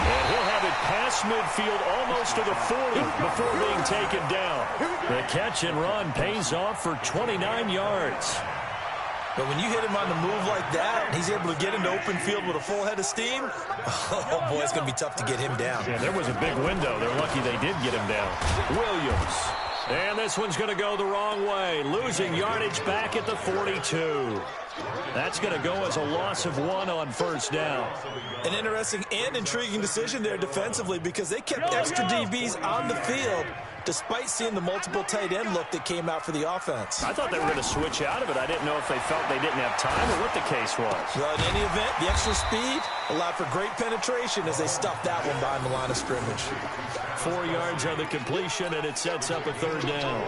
And he'll have it past midfield almost to the 40 before being taken down. The catch and run pays off for 29 yards. But when you hit him on the move like that, and he's able to get into open field with a full head of steam, oh boy, it's going to be tough to get him down. Yeah, there was a big window. They're lucky they did get him down. Williams. And this one's going to go the wrong way. Losing yardage back at the 42. That's going to go as a loss of 1 on 1st down. An interesting and intriguing decision there defensively because they kept extra DBs on the field despite seeing the multiple tight end look that came out for the offense. I thought they were going to switch out of it. I didn't know if they felt they didn't have time or what the case was. Well, in any event, the extra speed allowed for great penetration as they stuffed that one behind the line of scrimmage. 4 yards on the completion, and it sets up a 3rd down.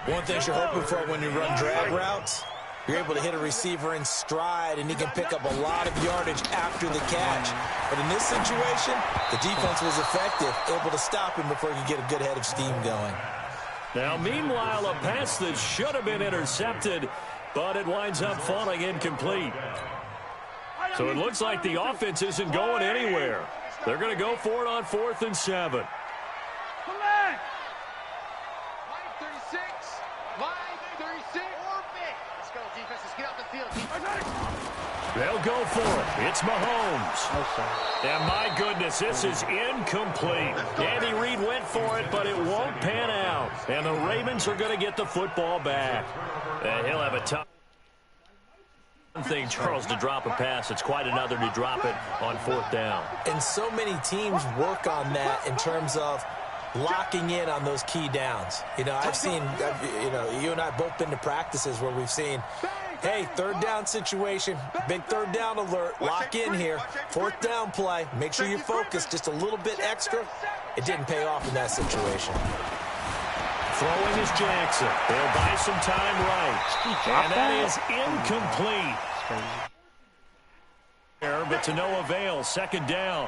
One thing you're hoping for when you run drag routes, you're able to hit a receiver in stride, and he can pick up a lot of yardage after the catch. But in this situation, the defense was effective, able to stop him before he could get a good head of steam going. Now, meanwhile, a pass that should have been intercepted, but it winds up falling incomplete. So it looks like the offense isn't going anywhere. They're going to go for it on 4th and 7. They'll go for it. It's Mahomes. And my goodness, this is incomplete. Andy Reid went for it, but it won't pan out. And the Ravens are going to get the football back. And he'll have a tough thing, Charles, to drop a pass. It's quite another to drop it on 4th down. And so many teams work on that in terms of locking in on those key downs. You know, I've seen, you and I both been to practices where we've seen, hey, 3rd down situation, big 3rd down alert, lock in here, 4th down play, make sure you focus just a little bit extra. It didn't pay off in that situation. Throwing is Jackson. They'll buy some time right. And that is incomplete. But to no avail, 2nd down.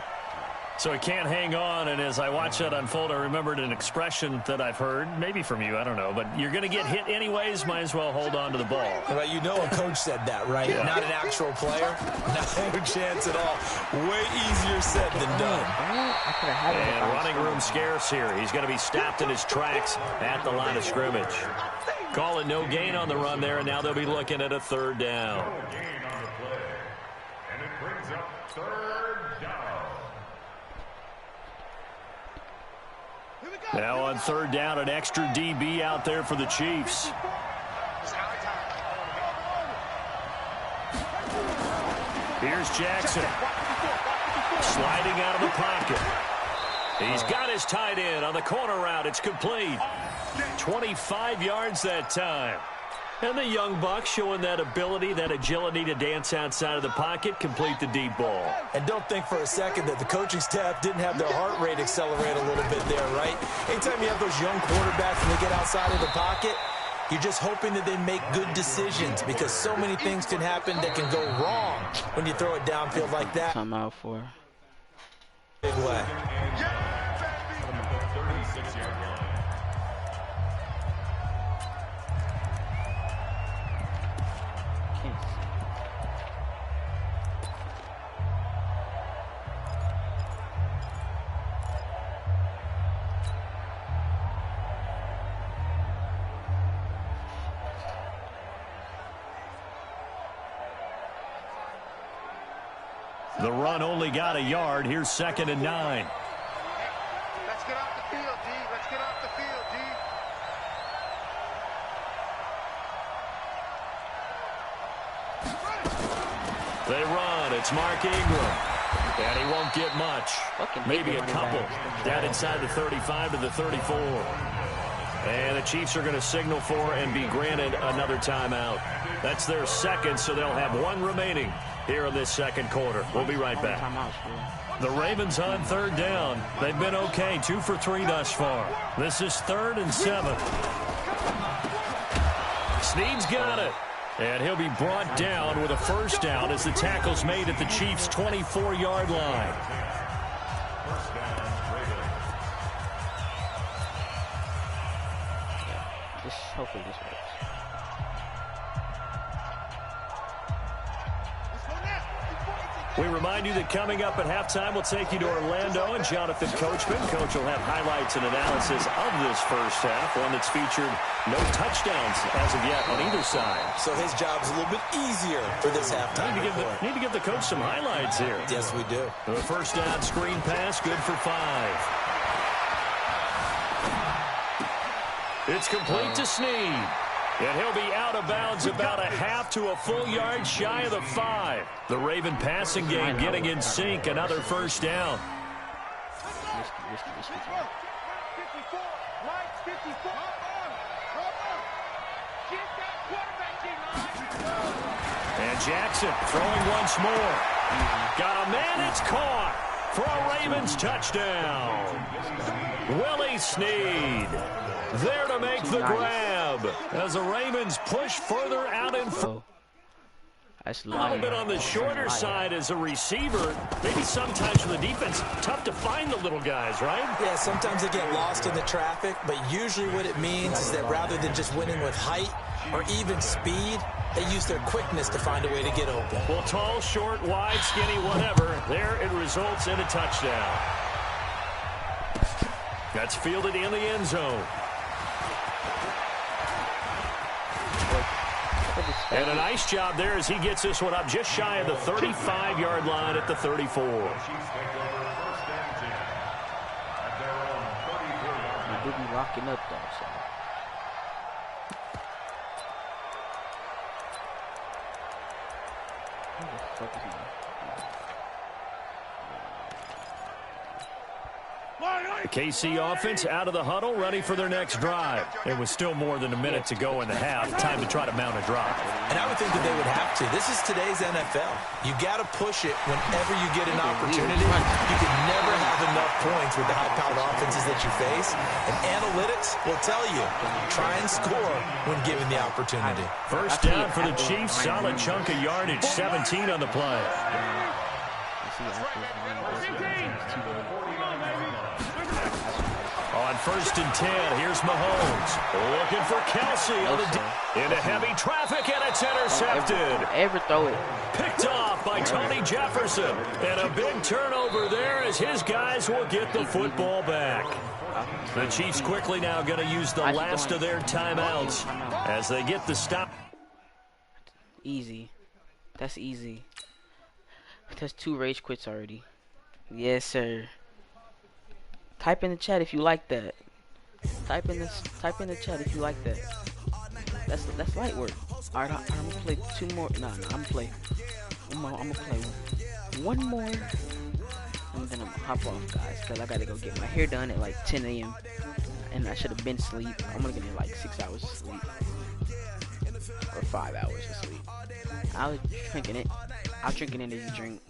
So he can't hang on, and as I watch that unfold, I remembered an expression that I've heard, maybe from you, I don't know, but you're going to get hit anyways, might as well hold on to the ball. Well, you know a coach said that, right? Yeah. Not an actual player. No chance at all. Way easier said than done. And running room scarce here. He's going to be stopped in his tracks at the line of scrimmage. Call it no gain on the run there, and now they'll be looking at a 3rd down. And it brings up 3rd down. Now on 3rd down, an extra DB out there for the Chiefs. Here's Jackson. Sliding out of the pocket. He's got his tight end on the corner route. It's complete. 25 yards that time. And the young buck showing that ability, that agility to dance outside of the pocket, complete the deep ball. And don't think for a second that the coaching staff didn't have their heart rate accelerate a little bit there, right? Anytime you have those young quarterbacks and they get outside of the pocket, you're just hoping that they make good decisions because so many things can happen that can go wrong when you throw it downfield like that. I'm out for. Big way. The run only got a yard. Here's 2nd and 9. Let's get off the field, D. Let's get off the field, D. They run. It's Mark Ingram. And he won't get much. Maybe a couple. Down inside the 35 to the 34. And the Chiefs are going to signal for and be granted another timeout. That's their second, so they'll have one remaining here in this second quarter. We'll be right back. The Ravens on third down. They've been okay, 2 for 3 thus far. This is 3rd and 7. Snead's got it. And he'll be brought down with a first down as the tackle's made at the Chiefs' 24-yard line. Hopefully this works. We remind you that coming up at halftime, we'll take you to Orlando and Jonathan Coachman. Coach will have highlights and analysis of this first half, one that's featured no touchdowns as of yet on either side. So his job's a little bit easier for this halftime. Need to give the coach some highlights here. Yes, we do. The first down screen pass, good for 5. It's complete to Snead. And he'll be out of bounds about a half to a full yard shy of the 5. The Raven passing game getting in sync. Another first down. And Jackson throwing once more. Got a man, it's caught for a Ravens touchdown. Willie Snead there to make the grab as the Ravens push further out in front. That's a little bit on the shorter side as a receiver. Maybe sometimes for the defense, tough to find the little guys, right? Yeah, sometimes they get lost in the traffic, but usually what it means is that rather than just winning with height or even speed, they use their quickness to find a way to get open. Well, tall, short, wide, skinny, whatever, there it results in a touchdown. That's fielded in the end zone. And a nice job there as he gets this one up just shy of the 35-yard line at the 34. They do be locking up, though, so. Who the fuck is he? The KC offense out of the huddle, ready for their next drive. It was still more than a minute to go in the half. Time to try to mount a drive. And I would think that they would have to. This is today's NFL. You got to push it whenever you get an opportunity. You can never have enough points with the high-powered offenses that you face. And analytics will tell you, try and score when given the opportunity. First down for the Chiefs. Solid chunk of yardage. 17 on the play. On 1st and 10, here's Mahomes. Looking for Kelsey on the into heavy traffic, and it's intercepted. Ever throw it. Picked off by Tony Jefferson. And a big turnover there as his guys will get the football back. The Chiefs quickly now going to use the last of their timeouts as they get the stop. Easy. That's easy. That's 2 rage quits already. Yes, sir. Type in the chat if you like that. Type in the chat if you like that. That's light work. All right, I'm gonna play 2 more. No, I'm gonna play. I'm gonna play one more, and then I'm gonna hop off, guys, because I gotta go get my hair done at like 10 a.m. and I should have been asleep. I'm gonna get in like 6 hours of sleep or 5 hours of sleep. I was drinking it. I'll drink it into you drink.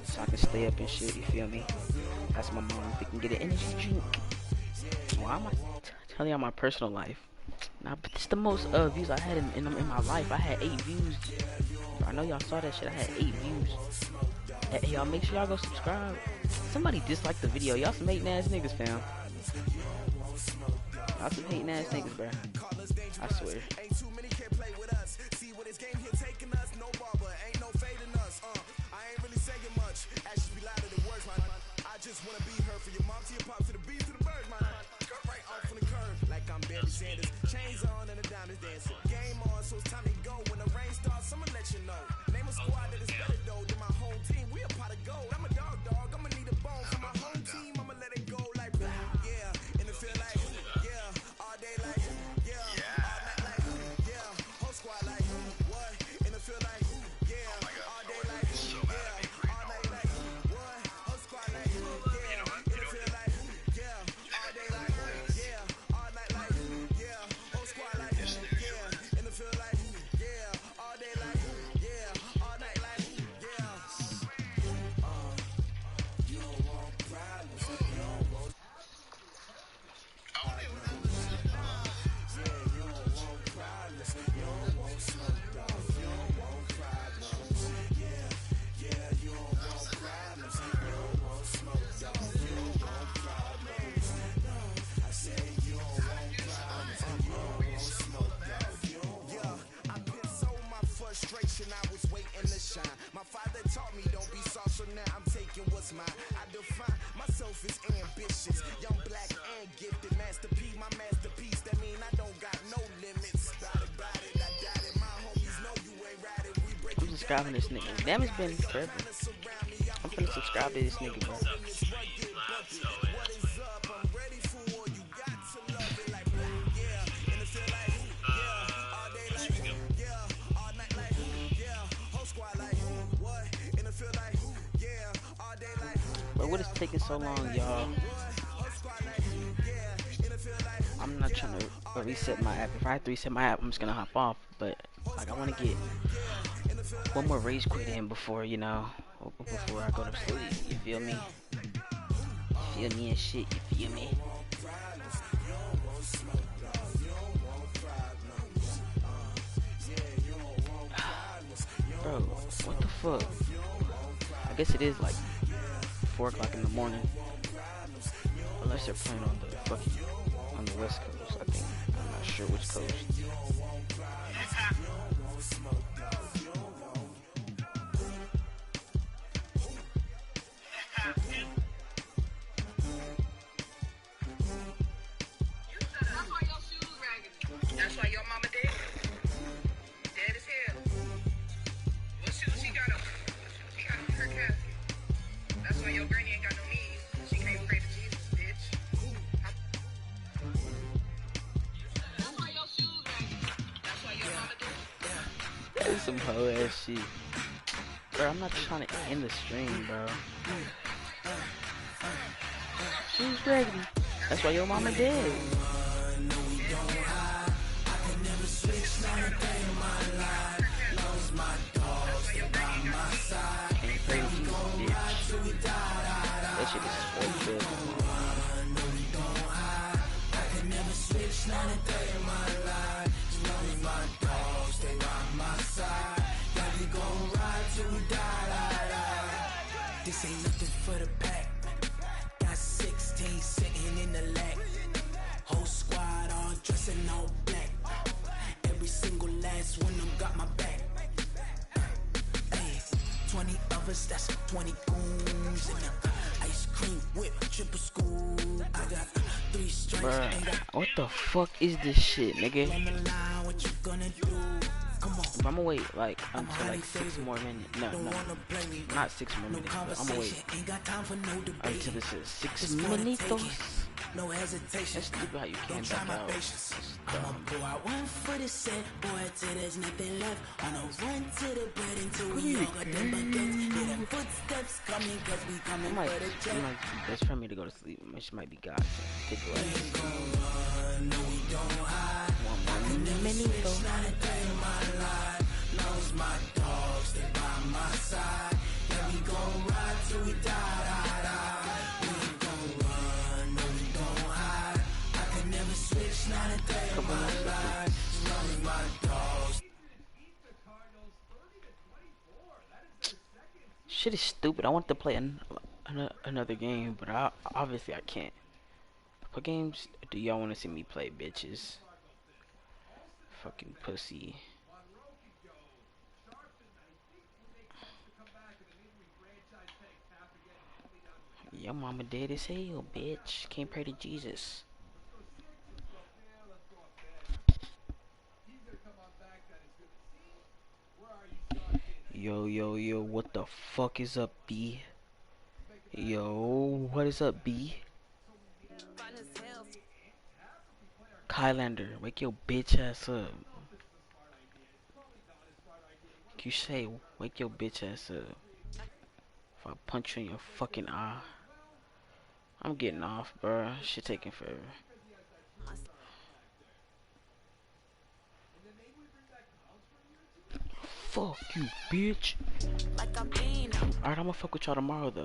So I can stay up and shit, you feel me? That's my mom. If we can get an energy drink. Why am I telling y'all my personal life? Nah, but it's the most views I had in my life. I had 8 views. I know y'all saw that shit. I had 8 views. Hey, y'all make sure y'all go subscribe. Somebody disliked the video. Y'all some hating ass niggas, fam. Y'all some hating ass niggas, bro. I swear. Just wanna be heard for your mom to your pop to the beat to the birds, man. Cut right off on the curve, like I'm Barry Sanders. Chains on and the diamonds dancing. Game on, so it's time to go. When the rain starts, I'ma let you know. Name a squad that is better though than my home team. We a pot of gold. I'm a dog. I'ma need a bone for my home team. I'ma let it go like yeah, in the field like yeah, all day like yeah, all night like yeah, whole squad like subscribing to this nigga. Damn, it's been forever. I'm finna subscribe to this nigga, bro. Bro, what is taking so long, y'all? I'm not trying to reset my app. If I have to reset my app, I'm just gonna hop off. But like, I want to get one more rage quit in before, you know, before I go to sleep. You feel me? Feel me and shit. You feel me? Bro, what the fuck? I guess it is like 4 o'clock in the morning. Unless they're playing on the fucking on the West Coast, I think. I'm not sure which coast. That's why your mama dead. Dead as hell. What shoes she got on? She got on her casket. That's why your granny ain't got no knees. She can't pray to Jesus, bitch. That's why your shoes raggedy. That's why your mama dead. That is some hoe ass shit. Bro, I'm not trying to end the stream, bro. Shoes raggedy. That's why your mama dead. That shit is so good. This ain't nothing for the pack. Got 16 sitting in the lag. Whole squad all dressing all black. Every single last one of them got my back. Hey, 20 of us, that's 20 goons. And the ice cream whip, triple scoop. I got 3 strikes. Bruh, what the fuck is this shit, nigga? What you gonna do? If I'm gonna wait like until like 6 more minutes. No, not 6 more minutes, but I'm gonna wait until this is 6 minutos. No hesitation. That's stupid how you can't back out. I'ma go out one for the set, boy, till there's nothing left. On a run to the bread until we all got them baguettes. Hear them footsteps coming, cause we coming for the jet. It might be best for me to go to sleep. She might be God. Take the light. No, we don't hide. One more minute. Not a day in my life. Knows my dogs, they by my side. Yeah, we gon' ride till we die. We ain't gon' run, no, we don't hide. I can never switch, not a day in my life. Knows my dogs. Shit is stupid. I want to play another game, but obviously I can't. What games do y'all want to see me play, bitches? Fucking pussy. Your mama dead as hell, bitch. Can't pray to Jesus. Yo, what the fuck is up, B? Yo, what is up, B? Kylander, wake your bitch ass up. You say, wake your bitch ass up. If I punch you in your fucking eye. I'm getting off, bro. Shit taking forever. Fuck you, bitch. Alright, I'm gonna fuck with y'all tomorrow, though.